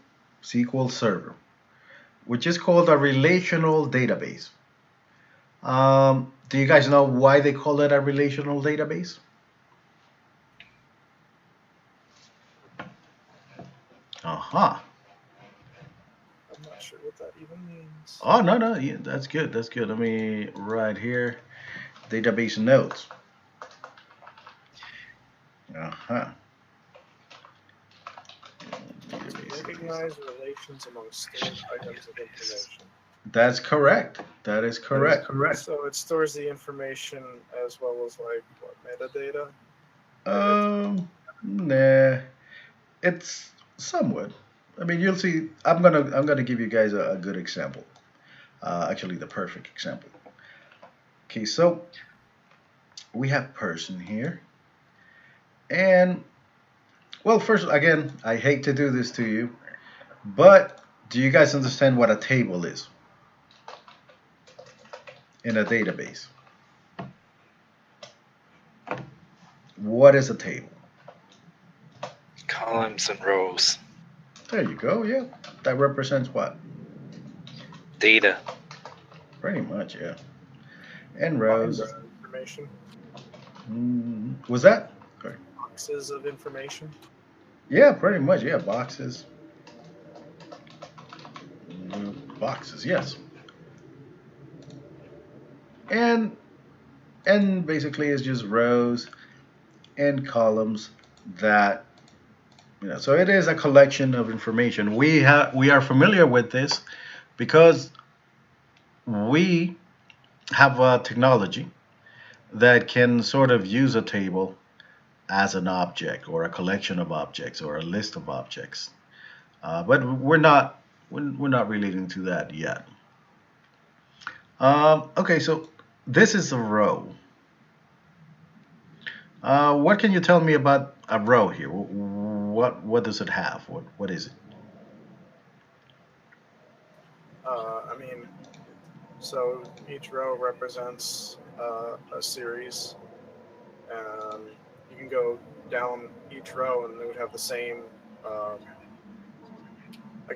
Server, which is called a relational database. Do you guys know why they call it a relational database? Uh-huh. I'm not sure what that even means. Oh, no, yeah, that's good. That's good. Let me write here, database nodes. Uh-huh. Recognize relations among stored items of information. That's correct. That is correct. So it stores the information as well as like what, metadata? Nah. It's somewhat. I mean, you'll see. I'm gonna give you guys a good example. Actually, the perfect example. Okay, so we have person here, and well, first again, I hate to do this to you, but Do you guys understand what a table is in a database? What is a table? Columns and rows. There you go. Yeah, that represents what? Data. Pretty much, yeah. And rows. Information. Was that? Sorry. Boxes of information. Yeah, pretty much. Yeah, boxes. Boxes, yes. And basically it's just rows and columns that so it is a collection of information. We are familiar with this because we have a technology that can sort of use a table as an object or a collection of objects or a list of objects. But we're not relating to that yet. Okay, so this is a row. What can you tell me about a row here? What does it have? What is it? I mean, so each row represents a series, and you can go down each row and they would have the same, I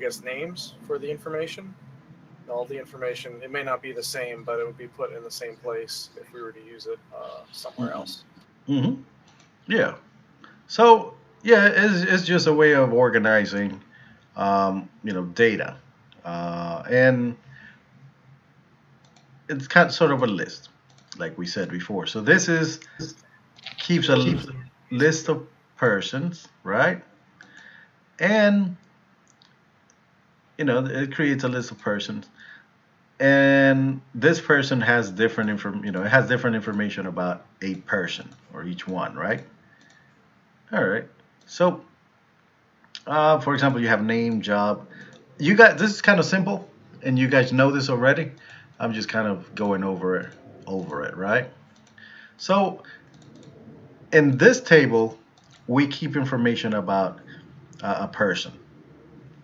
guess, names for the information. All the information, it may not be the same, but it would be put in the same place if we were to use it somewhere else. Mm-hmm. Yeah. So yeah, it's just a way of organizing, data, and it's kind of sort of a list, like we said before. So this keeps a list of persons, right? And it creates a list of persons, and this person has different it has different information about a person or each one, right? All right. So, for example, you have name, job. You got this is kind of simple, and you guys know this already. I'm just kind of going over it, right? So, in this table, we keep information about a person.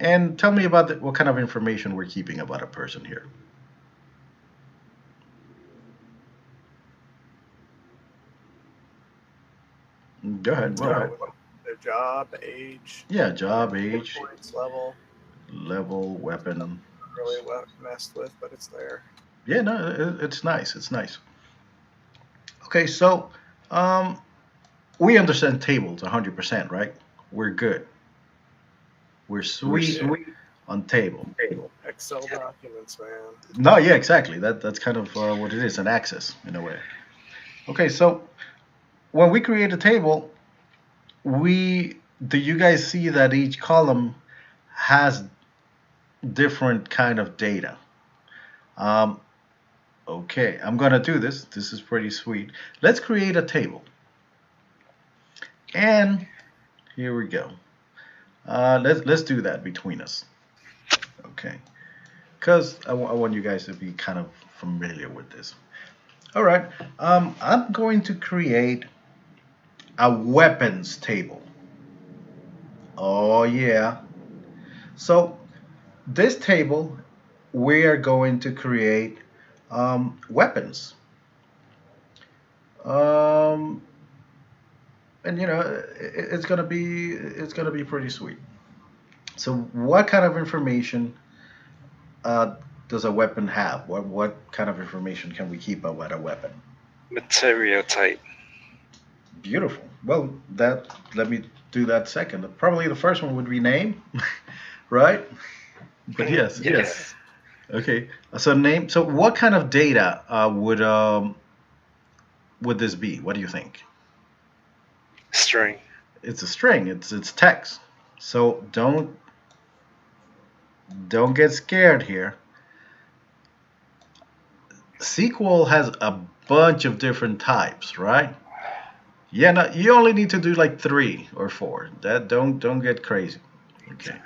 And tell me about what kind of information we're keeping about a person here. Go ahead. Their job, age. Yeah, job, age. Points, level, weapon. Really messed with, but it's there. Yeah, no, it's nice. It's nice. Okay, so we understand tables 100%, right? We're good. We're sweet on table. Excel documents, man. No, yeah, exactly. That's kind of what it is, an access in a way. Okay, so when we create a table, do you guys see that each column has different kind of data? Okay, I'm gonna do this. This is pretty sweet. Let's create a table. And here we go. Let's do that between us. Okay, because I want you guys to be kind of familiar with this. All right, I'm going to create a weapons table. Oh yeah. So this table, we are going to create weapons. And it's gonna be pretty sweet. So what kind of information does a weapon have? What kind of information can we keep about a weapon? Material type. Beautiful. Well, let me do that second. Probably the first one would be name, right? But yes. Okay. So name. So what kind of data would this be? What do you think? String. It's a string. It's text. So don't get scared here. SQL has a bunch of different types, right? Yeah, no, you only need to do like 3 or 4. Don't get crazy. Okay.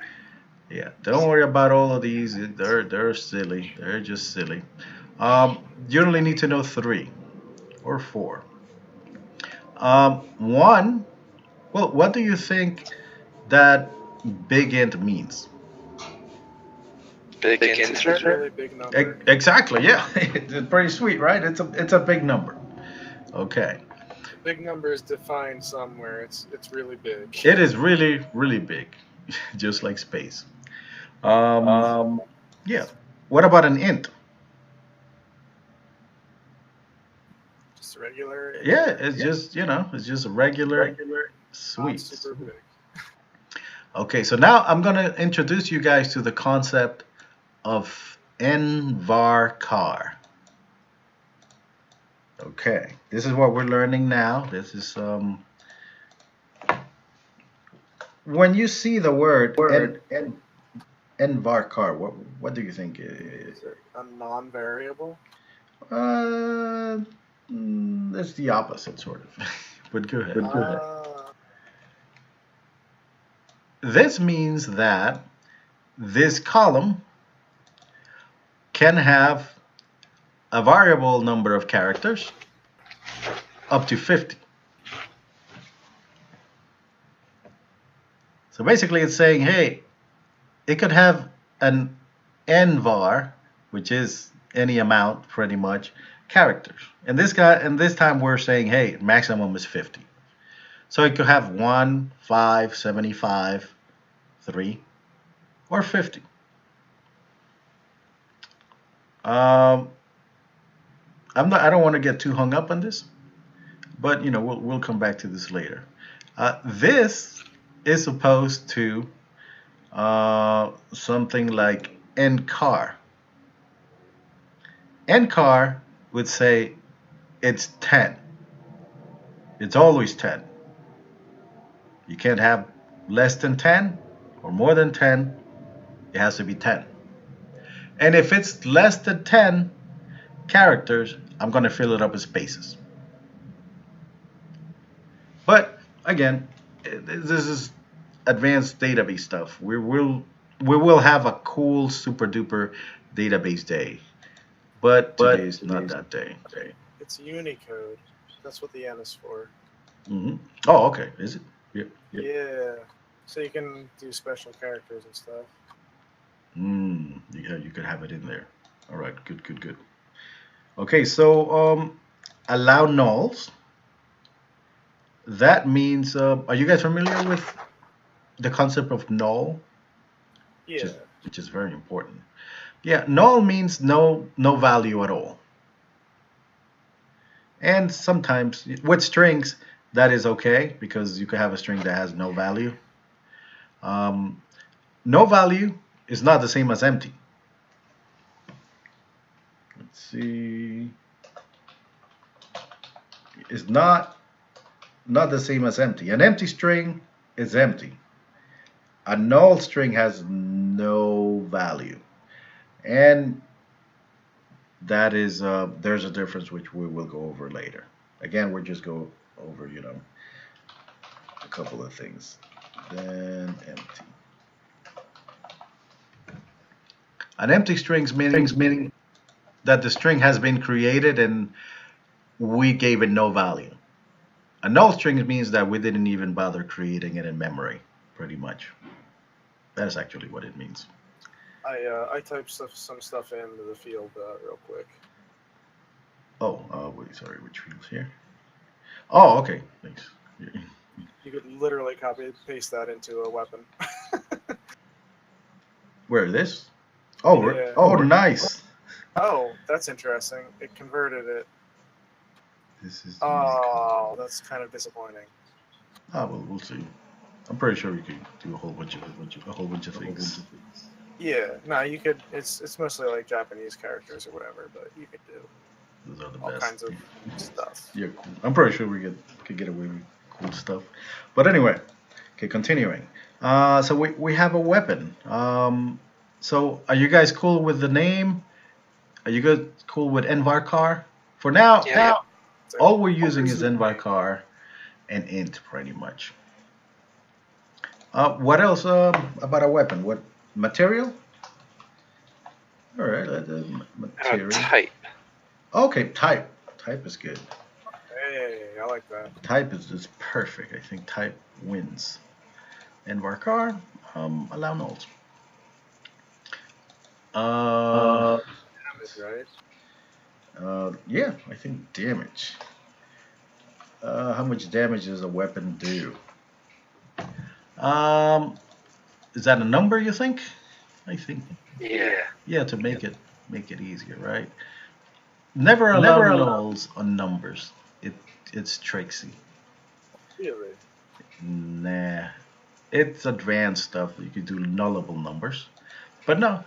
Yeah, don't worry about all of these. They're silly. They're just silly. You only need to know 3 or 4. 1. Well, what do you think that big int means? Big It's integer? a really big number. Exactly, yeah. It's pretty sweet, right? It's a big number. Okay. A big number is defined somewhere. It's really big. It is really, really big, just like space. Um, yeah. What about an int? Just a regular. Yeah, it's just, it's just a regular Not sweet. super big. Okay, so now I'm going to introduce you guys to the concept of nvarchar. Okay, this is what we're learning now. This is when you see the word nvarchar, what do you think it is? Is it a non-variable? It's the opposite, sort of. But go ahead. This means that this column can have a variable number of characters up to 50. So basically it's saying, hey, it could have an nvar, which is any amount pretty much, characters. And this time we're saying, hey, maximum is 50. So it could have 1, 5, 75, 3, or 50. I don't want to get too hung up on this, but we'll come back to this later. This is opposed to something like ncar. Ncar would say it's 10. It's always 10. You can't have less than 10 or more than 10. It has to be 10. And if it's less than 10 characters, I'm going to fill it up with spaces. But again, this is advanced database stuff. We will have a cool super duper database day, but today's not that day. It's Unicode. That's what the N is for. Mm-hmm. Oh, okay. Is it? Yep. Yeah. So you can do special characters and stuff. Yeah, you could have it in there. All right. Good. Okay, so allow nulls. That means, are you guys familiar with the concept of null? Yeah. Which is very important. Yeah, null means no value at all. And sometimes with strings, that is okay because you could have a string that has no value. No value is not the same as empty. Let's see. It's not the same as empty. An empty string is empty. A null string has no value. And that is, there's a difference which we will go over later. Again, we'll just go over, a couple of things. Then empty. An empty string meaning that the string has been created and we gave it no value. A null string means that we didn't even bother creating it in memory, pretty much. That is actually what it means. I typed some stuff into the field real quick. Oh, wait, sorry, which field's here? Oh, okay, thanks. You could literally copy and paste that into a weapon. Where, this? Oh, Yeah. Oh, nice. Oh, that's interesting. It converted it. This is. Oh, that's kind of disappointing. Well, we'll see. I'm pretty sure we could do a whole bunch of things. Yeah, no, you could. It's mostly like Japanese characters or whatever, but you could do Those are the all best. kinds of stuff. Yeah, cool. I'm pretty sure we could get away with cool stuff. But anyway, okay, continuing. So we have a weapon. So are you guys cool with the name? Are you guys cool with nvarchar? For now, Yeah. all we're using is nvarchar and int pretty much. What else about a weapon? What material? All right, material. Type. Okay, type. Type is good. Hey, I like that. Type is just perfect. I think type wins. nvarchar, allow nulls. Uh, Damage, right? yeah, I think damage. How much damage does a weapon do? Um, is that a number you think? I think. Yeah. Yeah, to make it easier, right? Never allow nulls on numbers. It it's tricksy. Really? Nah, it's advanced stuff. You could do nullable numbers, but no,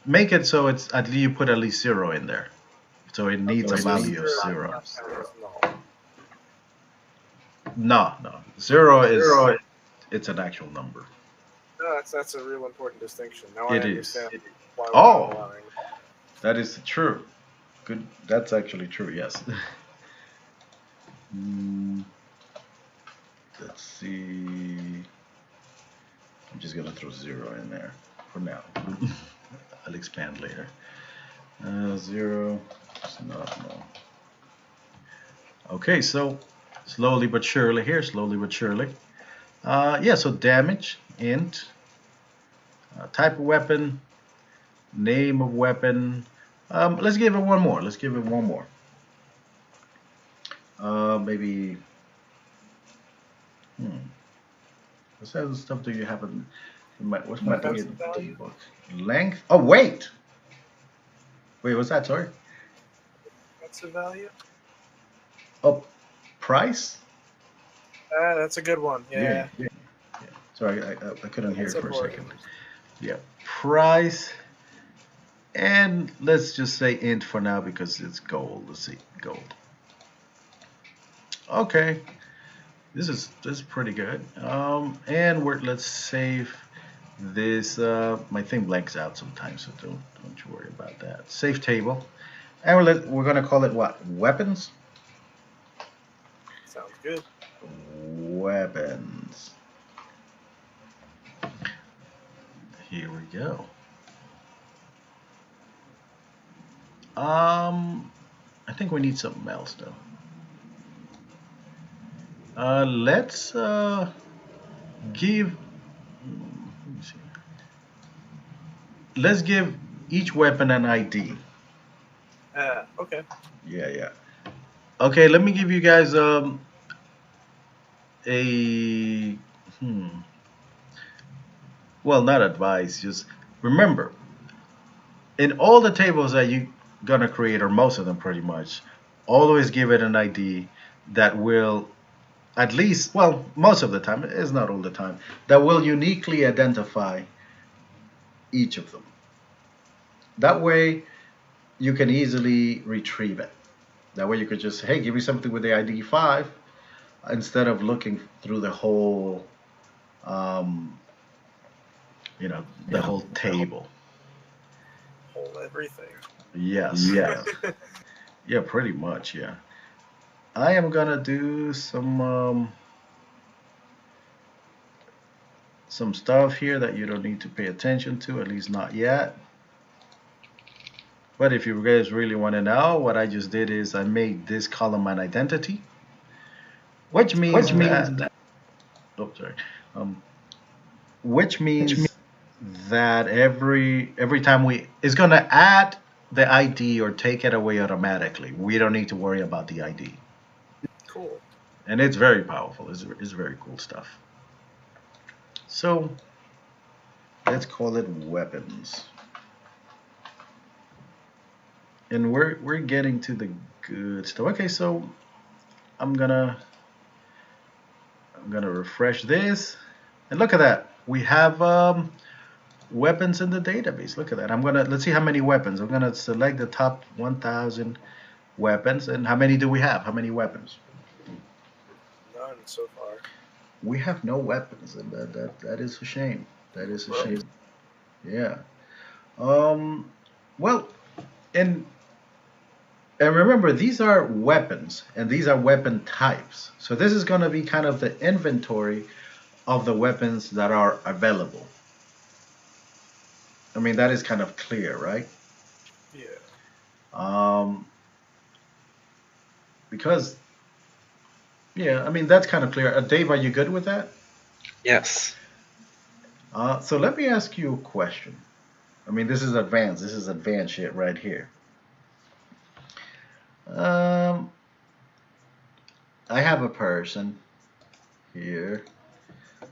make it so it's at least you put at least zero in there, so it needs a Okay, so value of zero zero. does not count as null. No, zero is it's an actual number. No, that's a real important distinction. Now It I is. understand why we're not Oh, allowing. that is true. Good. That's actually true. Yes. Mm, let's see. I'm just gonna throw zero in there for now. I'll expand later. Zero. It's not no. Okay, so slowly but surely here, slowly but surely. Yeah, so damage, int, type of weapon, name of weapon. Let's give it one more. Let's give it one more. Maybe. What type of stuff do you have in what's my thing in the book? Length. Oh wait. Wait, what's that? Sorry. What's the value? Oh, price. That's a good one. Yeah. Sorry, I couldn't hear it That's for a important. second. Yeah, price. And let's just say int for now because it's gold. Let's see, gold. Okay, this is pretty good. And let's save this. My thing blanks out sometimes, so don't you worry about that. Save table, and we're gonna call it what? Weapons. Sounds good. Weapons. Here we go. I think we need something else though. Let's give. Let me see. Let's give each weapon an ID. Okay. Yeah. Okay, let me give you guys a well, not advice, just remember in all the tables that you're gonna create, or most of them pretty much, always give it an ID that will at least, well, most of the time, it's not all the time, that will uniquely identify each of them. That way you can easily retrieve it. That way you could just, hey, give me something with the ID 5 instead of looking through the whole, um, the whole table. Whole everything. Yes. Yeah, pretty much, yeah. I am gonna do some stuff here that you don't need to pay attention to, at least not yet. But if you guys really want to know, what I just did is I made this column an identity, which means that. Oh, sorry. Which means that every time it's gonna add the ID or take it away automatically. We don't need to worry about the ID. Cool. And it's very powerful. It's very cool stuff. So let's call it weapons. And we're getting to the good stuff. Okay, so I'm gonna refresh this, and look at that. We have weapons in the database. Look at that. Let's see how many weapons. I'm gonna select the top 1,000 weapons, and how many do we have? How many weapons? None so far. We have no weapons, and that is a shame. That is a shame. Yeah. Well, and remember, these are weapons, and these are weapon types. So this is going to be kind of the inventory of the weapons that are available. I mean, that is kind of clear, right? Yeah. Because, yeah, I mean, that's kind of clear. Dave, are you good with that? Yes. So let me ask you a question. I mean, this is advanced. This is advanced shit right here. I have a person here.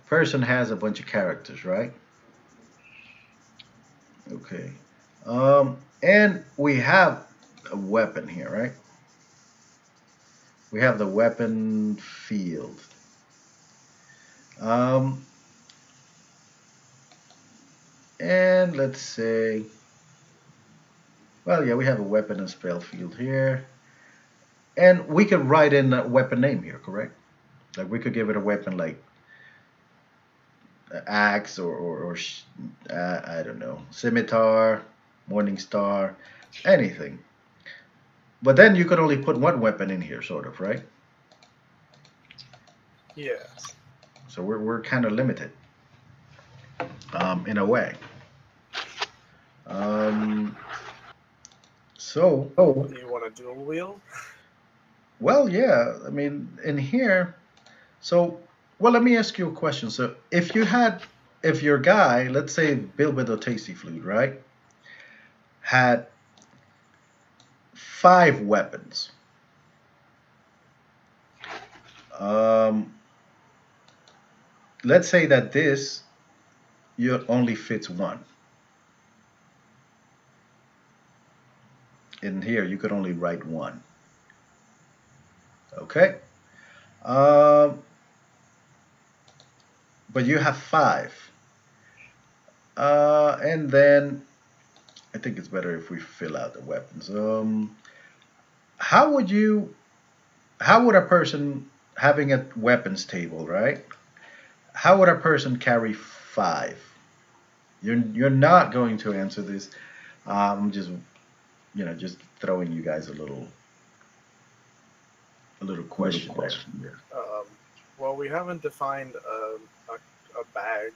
Person has a bunch of characters, right? Okay. And we have a weapon here, right? We have the weapon field. And let's say, well, yeah, we have a weapon and spell field here. And we could write in a weapon name here, correct? Like we could give it a weapon like axe or I don't know, scimitar, morning star, anything. But then you could only put one weapon in here, sort of, right? Yeah. So we're kind of limited, in a way. So. Do you want a dual wield? Well, yeah. I mean, in here. So, well, let me ask you a question. So, if your guy, let's say Bilbido Tasty Flute, right, had 5 weapons. Let's say that this only fits 1. In here, you could only write 1. Okay. But you have 5. And then I think it's better if we fill out the weapons. How would a person having a weapons table, right? How would a person carry 5? You're not going to answer this. I'm just throwing you guys a little question there. Well, we haven't defined a bag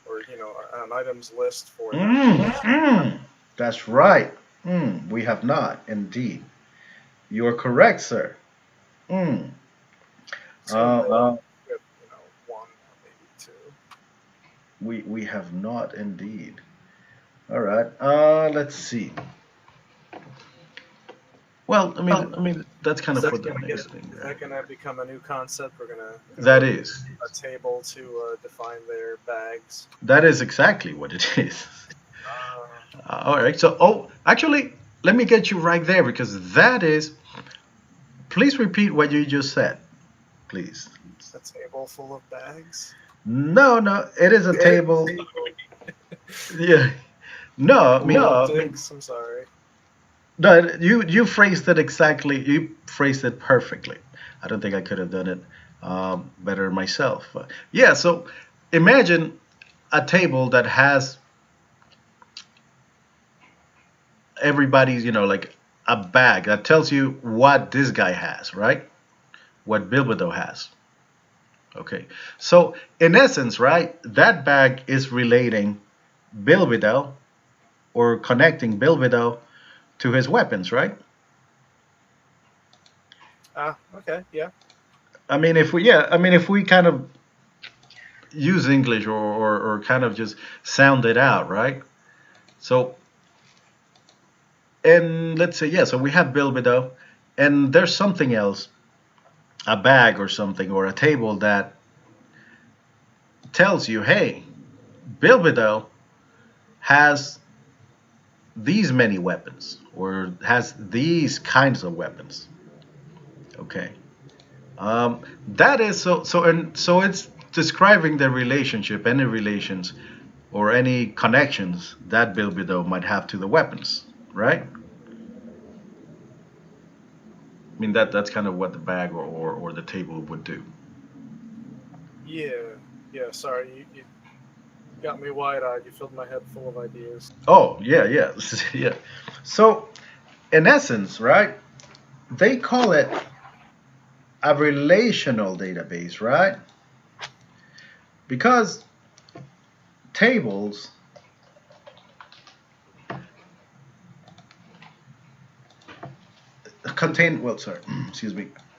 or an items list for that. That's right. We have not, indeed. You are correct, sir. So with, 1 or maybe 2. We have not, indeed. All right. Let's see. Well, I mean, that's kind of for the next thing. Is that gonna become a new concept? We're gonna. That is a table to define their bags. That is exactly what it is. All right. So, actually, let me get you right there because that is. Please repeat what you just said, please. A table full of bags. No, it is a table. Yeah. No, I mean, I'm sorry. No, you phrased it exactly. You phrased it perfectly. I don't think I could have done it better myself. Yeah. So imagine a table that has everybody's, like a bag that tells you what this guy has, right? What Bilbido has. Okay. So in essence, right, that bag is relating Bilbido or connecting Bilbido to his weapons, right? Okay, yeah. I mean, if we kind of use English or kind of just sound it out, right? So, and let's say, yeah, so we have Bilbido, and there's something else, a bag or something, or a table that tells you, hey, Bilbido has these many weapons or has these kinds of weapons. Okay. That is so it's describing the relationship, any relations or any connections that Bilbido might have to the weapons, right? I mean that's kind of what the bag or the table would do. Yeah, sorry, you got me wide-eyed. You filled my head full of ideas. Oh, yeah. Yeah. So, in essence, right, they call it a relational database, right? Because tables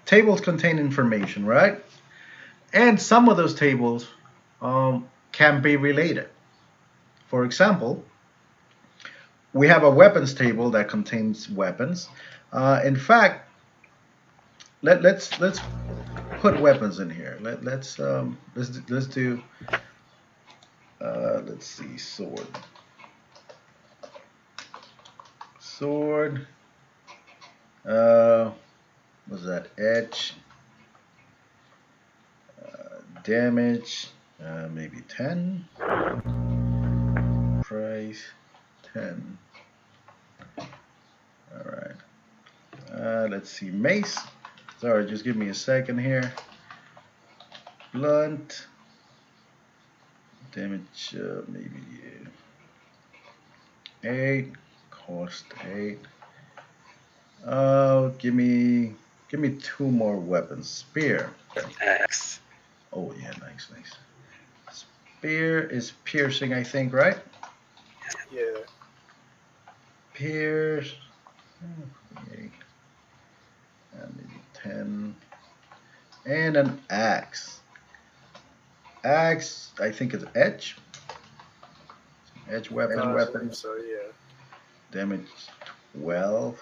tables contain information, right? And some of those tables can be related. For example, we have a weapons table that contains weapons. In fact, let's put weapons in here. Let's do let's see, sword. What's that? Edge. Damage. Maybe 10. Price 10. All right. Let's see, mace. Sorry, just give me a second here. Blunt. Damage maybe 8. Cost 8. Give me 2 more weapons. Spear. Axe. Oh yeah, nice. Spear is piercing, I think, right? Yeah. Pierce. 8. Maybe 10. And an axe. Axe, I think it's edge. Edge weapon. So yeah. Damage 12.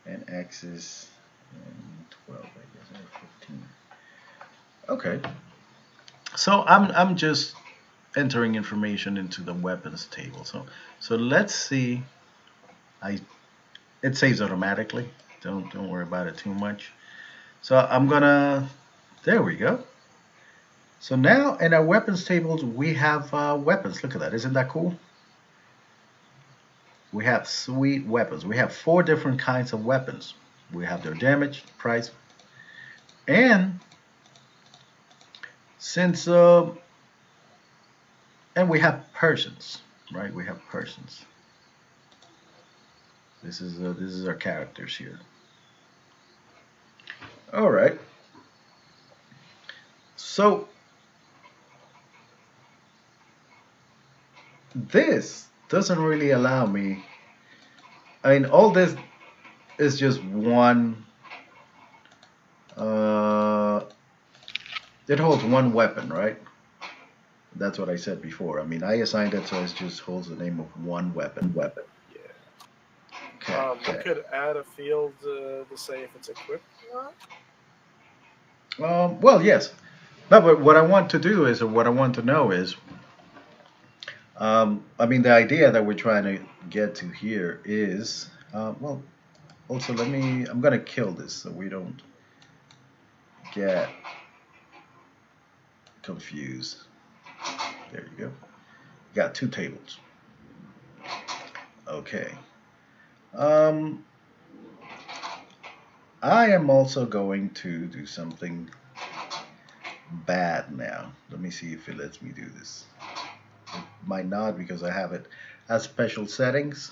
And axe is 12, I guess, or 15. Okay. So I'm just entering information into the weapons table. So let's see. It saves automatically. Don't worry about it too much. So I'm gonna. There we go. So now in our weapons tables we have weapons. Look at that. Isn't that cool? We have sweet weapons. We have 4 different kinds of weapons. We have their damage, price, and since and we have persons, right? We have persons. This is our characters here. All right. So this doesn't really allow me. I mean, all this is just one. It holds one weapon, right? That's what I said before. I mean, I assigned it so it just holds the name of one weapon. Yeah. Okay. We could add a field to say if it's equipped or not. Well, yes. No, but what I want to do is, or what I want to know is, I mean, the idea that we're trying to get to here is, well, also I'm going to kill this so we don't get confused. There you go. Got 2 tables. Okay. I am also going to do something bad now. Let me see if it lets me do this. It might not because I have it as special settings.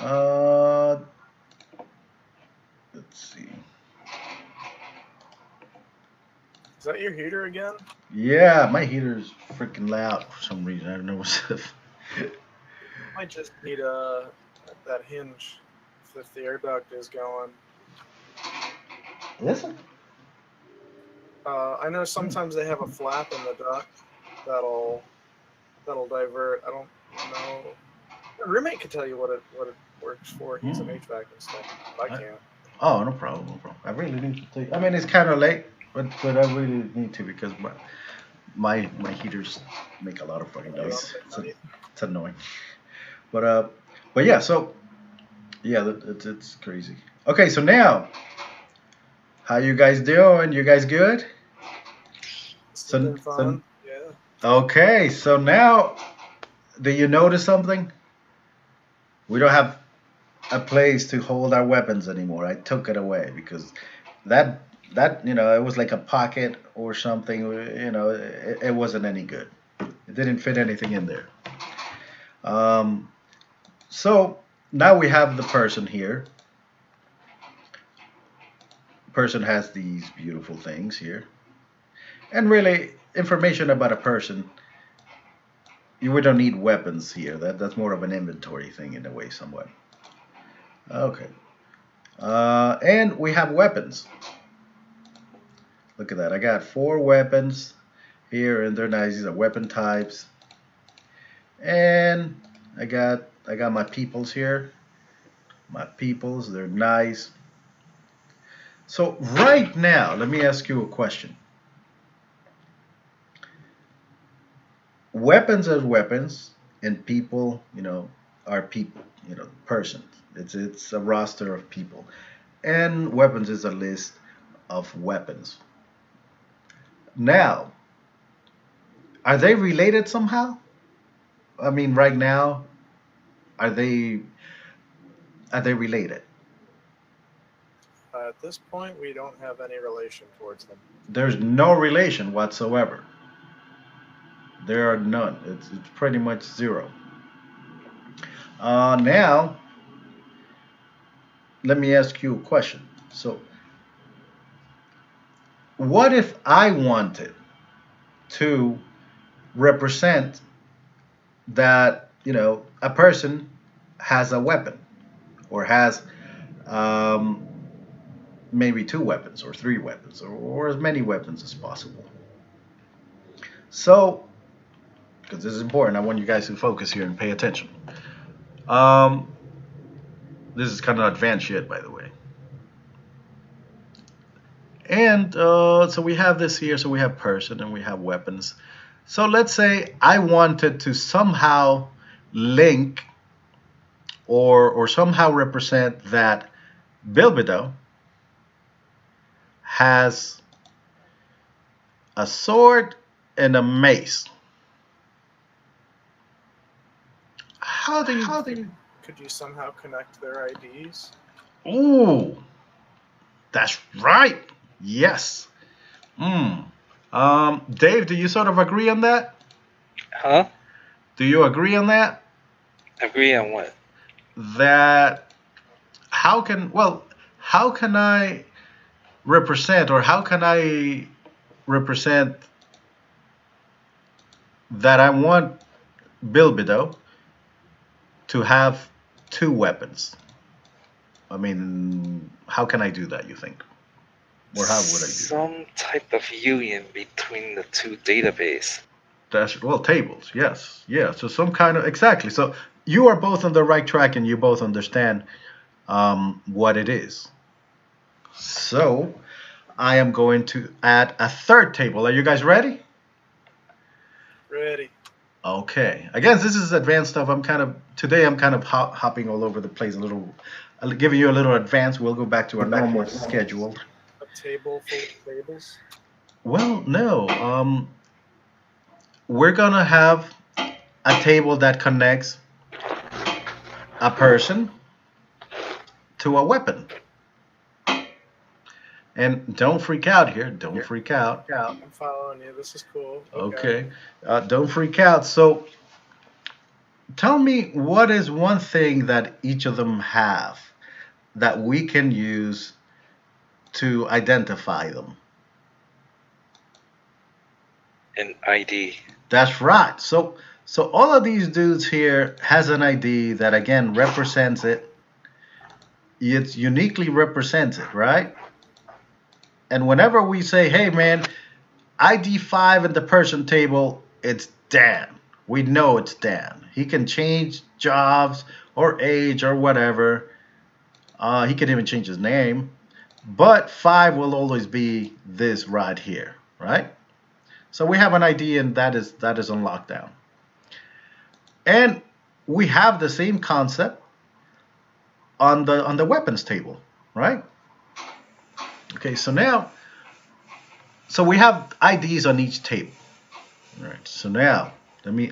Let's see. Is that your heater again? Yeah, my heater is freaking loud for some reason. I don't know what's up. Might just need that hinge if the air duct is going. Listen. I know sometimes they have a flap in the duct that'll divert. I don't know. My roommate could tell you what it works for. He's an HVAC and stuff. I can't. Oh, no problem. I really need to tell you. I mean, it's kind of late, but I really need to because my heaters make a lot of fucking noise. It's annoying. But yeah. So yeah, it's crazy. Okay, so now, how you guys doing? You guys good? Fun. Yeah. Okay, so now, do you notice something? We don't have a place to hold our weapons anymore. I took it away because that it was like a pocket or something. It wasn't any good. It didn't fit anything in there. So now we have the person here. Person has these beautiful things here. And really, information about a person, we don't need weapons here. That's more of an inventory thing in a way, somewhat. Okay. And we have weapons. Look at that. I got 4 weapons here, and they're nice. These are weapon types. And I got I got my peoples here. My peoples, they're nice. So right now, let me ask you a question. Weapons are weapons, and people, are people, persons. It's a roster of people, and weapons is a list of weapons. Now, are they related somehow? I mean, right now, are they are they related? At this point, we don't have any relation towards them. There's no relation whatsoever. There are none. It's pretty much zero. Now, let me ask you a question. So, what if I wanted to represent that, a person has a weapon or has um, maybe two weapons or three weapons or as many weapons as possible? So, because this is important, I want you guys to focus here and pay attention. Um, this is kind of advanced shit, by the way. And so we have this here. So we have person and we have weapons. So let's say I wanted to somehow link or somehow represent that Bilbido has a sword and a mace. How do you? Could you somehow connect their IDs? Ooh, that's right. Yes. Hmm. Dave, do you sort of agree on that? Huh? Do you agree on that? Agree on what? That how can I represent or how can I represent that I want Bilbido to have two weapons? I mean, how can I do that, you think? Or how would I do that? Some type of union between the two database. That's well, tables. Yes, yeah. So some kind of exactly. So you are both on the right track, and you both understand what it is. So I am going to add a third table. Are you guys ready? Ready. Okay. Again, this is advanced stuff. I'm kind of hopping all over the place a little. I'll give you a little advance. We'll go back to our normal schedule. A table full of tables? Well, no. We're gonna have a table that connects a person to a weapon. And don't freak out here. Don't freak out. I'm following you. This is cool. Okay. Don't freak out. So tell me, what is one thing that each of them have that we can use to identify them? An ID. That's right. So all of these dudes here has an ID that again represents it. It's uniquely represents it, right? And whenever we say, hey man, ID 5 in the person table, it's Dan. We know it's Dan. He can change jobs or age or whatever. He can even change his name. But 5 will always be this right here, right? So we have an ID, and that is on lockdown. And we have the same concept on the weapons table, right? Okay, so we have IDs on each table. All right. So now let me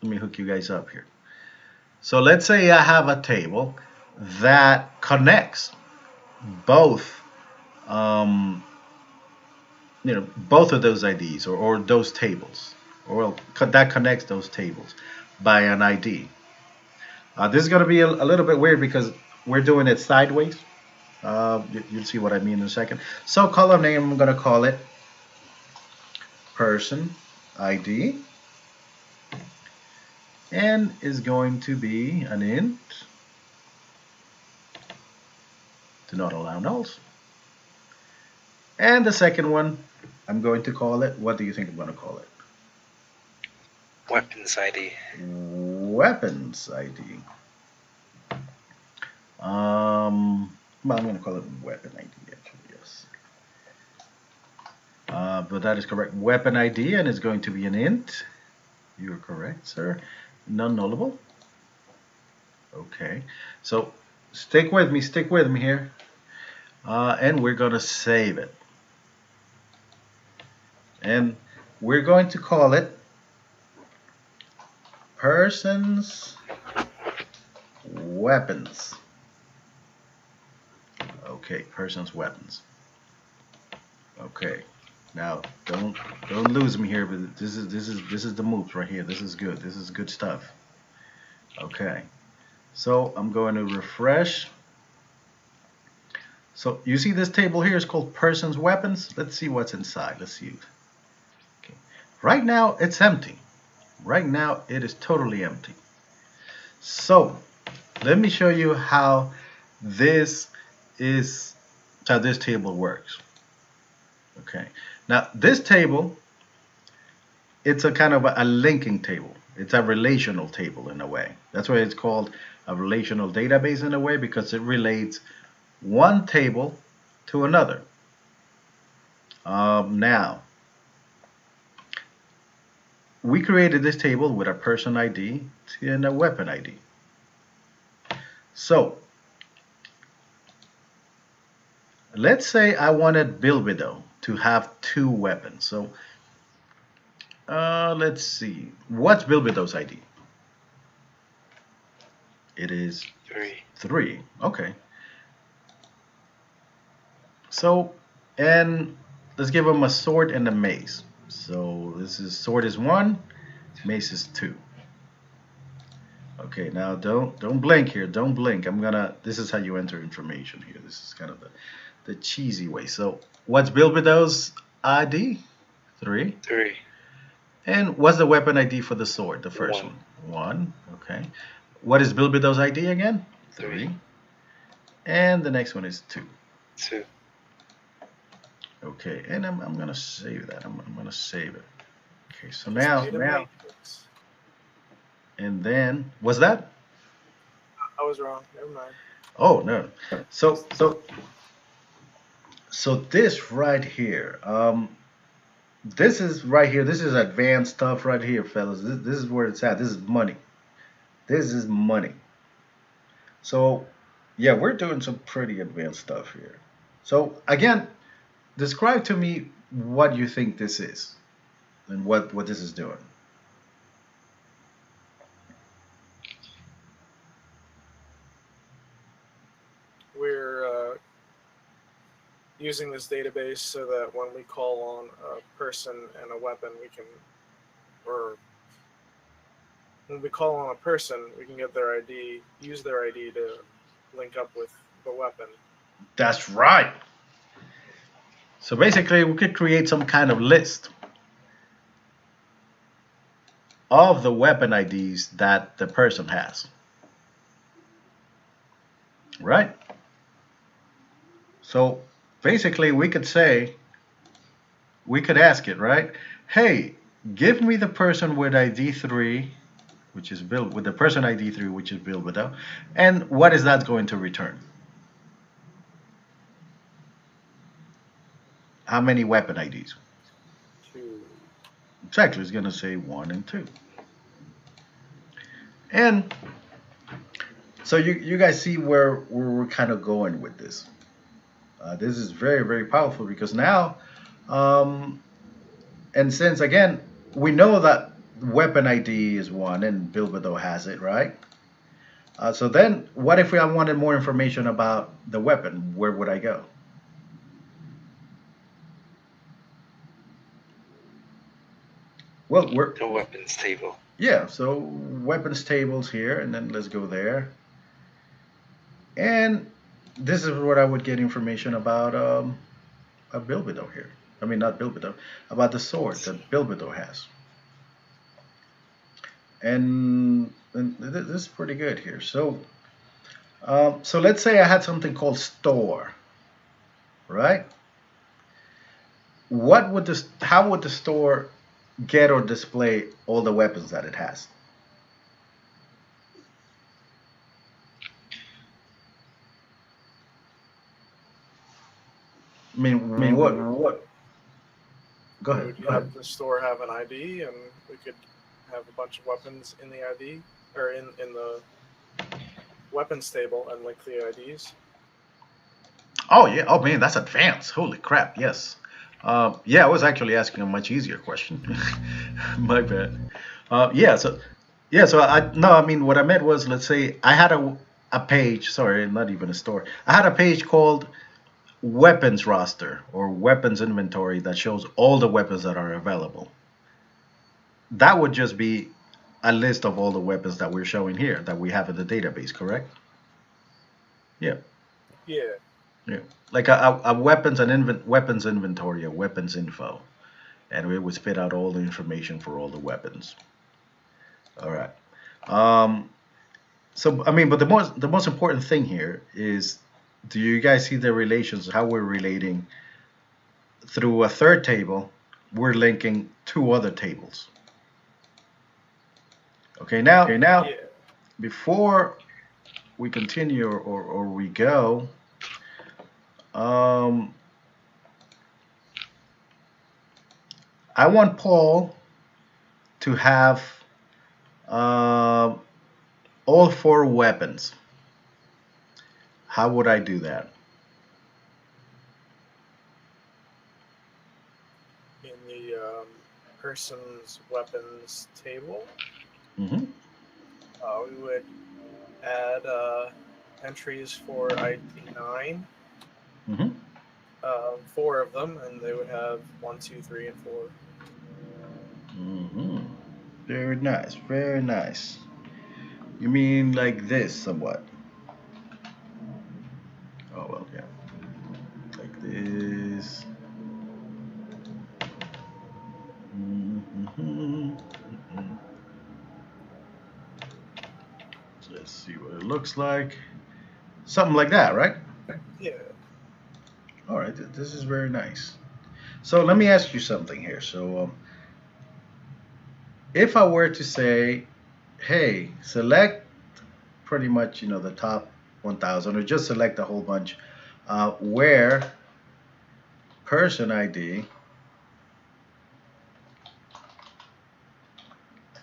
hook you guys up here. So let's say I have a table that connects both both of those IDs or those tables, or that connects those tables by an ID. This is going to be a little bit weird because we're doing it sideways. You'll see what I mean in a second. So column name, I'm going to call it person ID, and is going to be an int. Do not allow nulls. And the second one, I'm going to call it, what do you think I'm going to call it? Weapons ID. weapons ID. Well, I'm going to call it weapon ID actually, yes. But that is correct. Weapon ID, and it's going to be an int. You are correct, sir. Non-nullable. Okay. So stick with me here. And we're going to save it. And we're going to call it persons weapons. Okay, persons weapons. Okay. Now don't lose me here, but this is the moves right here. This is good. This is good stuff. Okay. So I'm going to refresh. So you see this table here is called persons weapons. Let's see what's inside. Let's see. Okay. Right now it's empty. Right now it is totally empty. So let me show you how this table works. Okay. Now this table, it's a kind of a linking table. It's a relational table in a way. That's why it's called a relational database in a way, because it relates one table to another. Now, we created this table with a person ID and a weapon ID. So, let's say I wanted Bilbido to have 2 weapons. So, let's see. What's Bilbido's ID? It is 3. Okay. So, and let's give him a sword and a mace. So this is sword is 1, mace is 2. Okay, now don't blink here. Don't blink. This is how you enter information here. This is kind of the cheesy way. So what's Bilbido's ID? 3. And what's the weapon ID for the sword? The first one. 1. Okay. What is Bilbido's ID again? 3. And the next one is 2. Okay, and I'm gonna save that. I'm gonna save it. Okay, so now, and then what's that? I was wrong. Never mind. Oh no. So this right here, this is right here. This is advanced stuff right here, fellas. This is where it's at. This is money. This is money. So yeah, we're doing some pretty advanced stuff here. So again, describe to me what you think this is and what this is doing. We're using this database so that when we call on a person and a weapon, when we call on a person, we can get their ID, use their ID to link up with the weapon. That's right. So basically, we could create some kind of list of the weapon IDs that the person has. Right? So basically, we could ask it, right? Hey, give me the person with ID 3, which is with the person ID 3, which is Bilbido, and what is that going to return? How many weapon IDs? 2. Exactly, it's going to say 1 and 2. And so you guys see where we're kind of going with this. This is very, very powerful because now, and since again, we know that weapon ID is 1 and Bilbido has it, right? So then what if I wanted more information about the weapon? Where would I go? Well, we're the weapons table. Yeah, so weapons tables here, and then let's go there. And this is what I would get information about a Bilbido here. I mean, not Bilbido, about the sword that Bilbido has. And this is pretty good here. So, so let's say I had something called store, right? How would the store get or display all the weapons that it has? I mean, what? Go We ahead. would have the store have an ID, and we could have a bunch of weapons in the ID or in the weapons table and link the IDs. Oh yeah. Oh man, that's advanced. Holy crap. Yes. Yeah, I was actually asking a much easier question. My bad. Yeah. So yeah. So I no. I mean, what I meant was, let's say I had a page. Sorry, not even a store. I had a page called weapons roster or weapons inventory that shows all the weapons that are available. That would just be a list of all the weapons that we're showing here that we have in the database, correct? Yeah. Yeah. Yeah. Like a weapons and weapons inventory, a weapons info, and it would spit out all the information for all the weapons. All right. Um, so I mean, but the most important thing here is, do you guys see the relations? How we're relating through a third table? We're linking two other tables. Okay. Now, Yeah. before we continue or we go, I want Paul to have all four weapons. How would I do that? In the person's weapons table, Mm-hmm. we would add entries for ID 9, Mm-hmm. 4 of them, and they would have 1, 2, 3, and 4. Mm-hmm. Very nice. Very nice. You mean like this, somewhat? Oh well, yeah. Like this. Mm-hmm. So let's see what it looks like. Something like that, right? Yeah. All right. This is very nice. So let me ask you something here. So if I were to say, hey, select pretty much, the top 1,000, or just select a whole bunch, where person ID,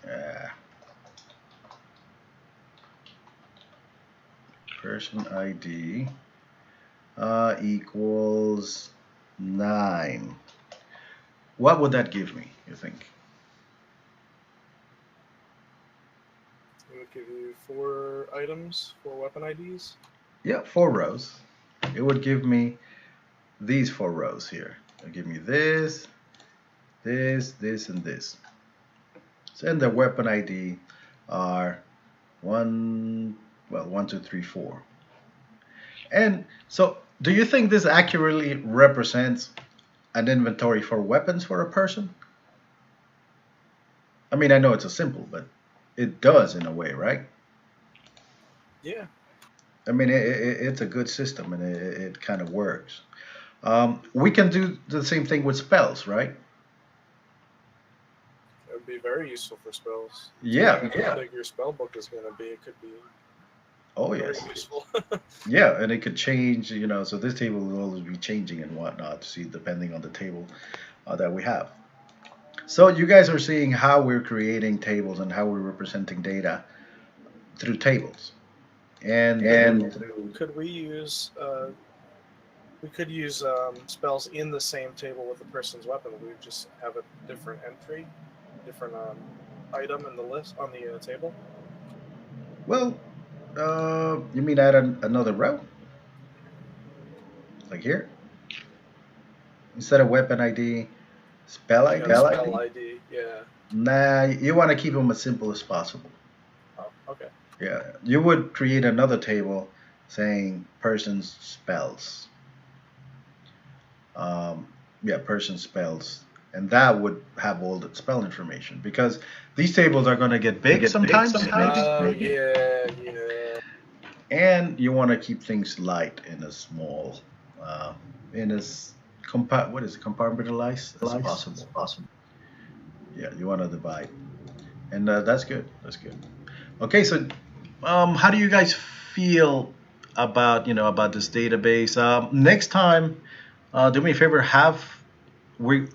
uh, person ID equals 9. What would that give me, you think? It would give you 4 items, 4 weapon IDs. Yeah, 4 rows. It would give me these 4 rows here. It'll give me this, this, and this. So, and the weapon ID are 1, 2, 3, 4. And so, do you think this accurately represents an inventory for weapons for a person? I mean, I know it's a symbol, but it does in a way, right? Yeah. I mean, it's a good system, and it kind of works. We can do the same thing with spells, right? It would be very useful for spells. Yeah, Depending on how big your spell book is going to be, it could be Oh very yes. useful. Yeah, and it could change, so this table will always be changing and whatnot, see, depending on the table that we have. So you guys are seeing how we're creating tables and how we're representing data through tables. And Could we use we could use spells in the same table with the person's weapon? We would just have a different entry, different item in the list on the table. well, you mean add another row? Like here? Instead of weapon ID, spell ID? Spell ID, yeah. Nah, you want to keep them as simple as possible. Oh, okay. Yeah, you would create another table saying person's spells. Yeah, person spells, and that would have all the spell information, because these tables are going to get big sometimes. Yeah. And you want to keep things light and as small, in as compartmentalized as possible. Yeah, you want to divide, and that's good. That's good. Okay, so how do you guys feel about about this database? Next time, do me a favor. We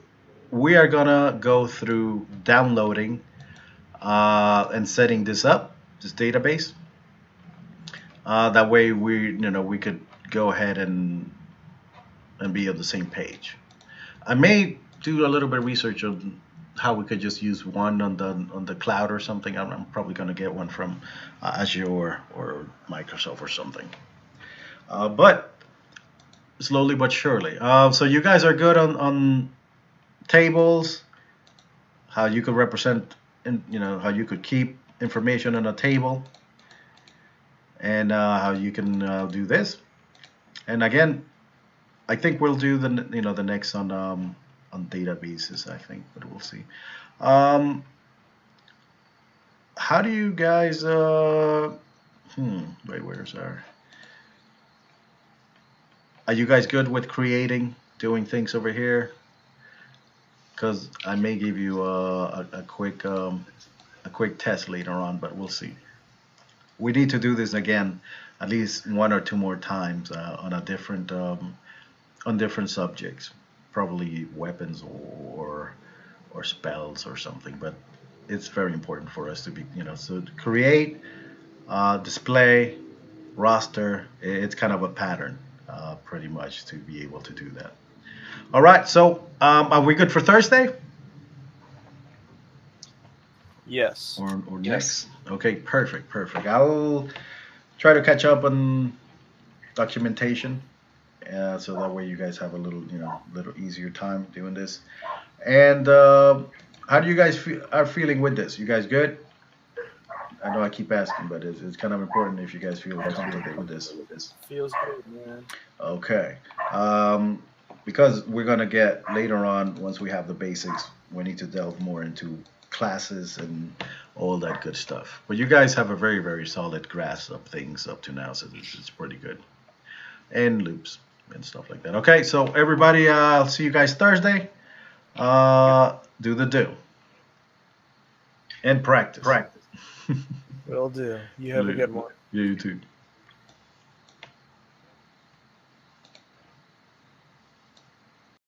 we are gonna go through downloading and setting this up, this database. That way we could go ahead and be on the same page. I may do a little bit of research on how we could just use one on the cloud or something. I'm probably going to get one from Azure or Microsoft or something. But slowly but surely. So you guys are good on tables, how you could represent, how you could keep information in a table, and how you can do this. And again, I think we'll do the next on databases. I think, but we'll see. Um, how do you guys? Wait, where's our? Are you guys good with doing things over here? Because I may give you a quick test later on, but we'll see. We need to do this again, at least one or two more times on a different on different subjects, probably weapons or spells or something. But it's very important for us to be, so to create, display, roster. It's kind of a pattern, pretty much, to be able to do that. All right, so are we good for Thursday? Yes. Or Yes. next? Okay, perfect. I'll try to catch up on documentation, so that way you guys have a little easier time doing this. And how do you guys are feeling with this? You guys good? I know I keep asking, but it's kind of important if you guys feel comfortable with this. Feels good, man. Okay. Because we're gonna get later on, once we have the basics, we need to delve more into classes and all that good stuff. But you guys have a very, very solid grasp of things up to now, so it's pretty good. And loops and stuff like that. Okay, so everybody, I'll see you guys Thursday. Do the do. And practice. Will do. You have a good one. Yeah, you too.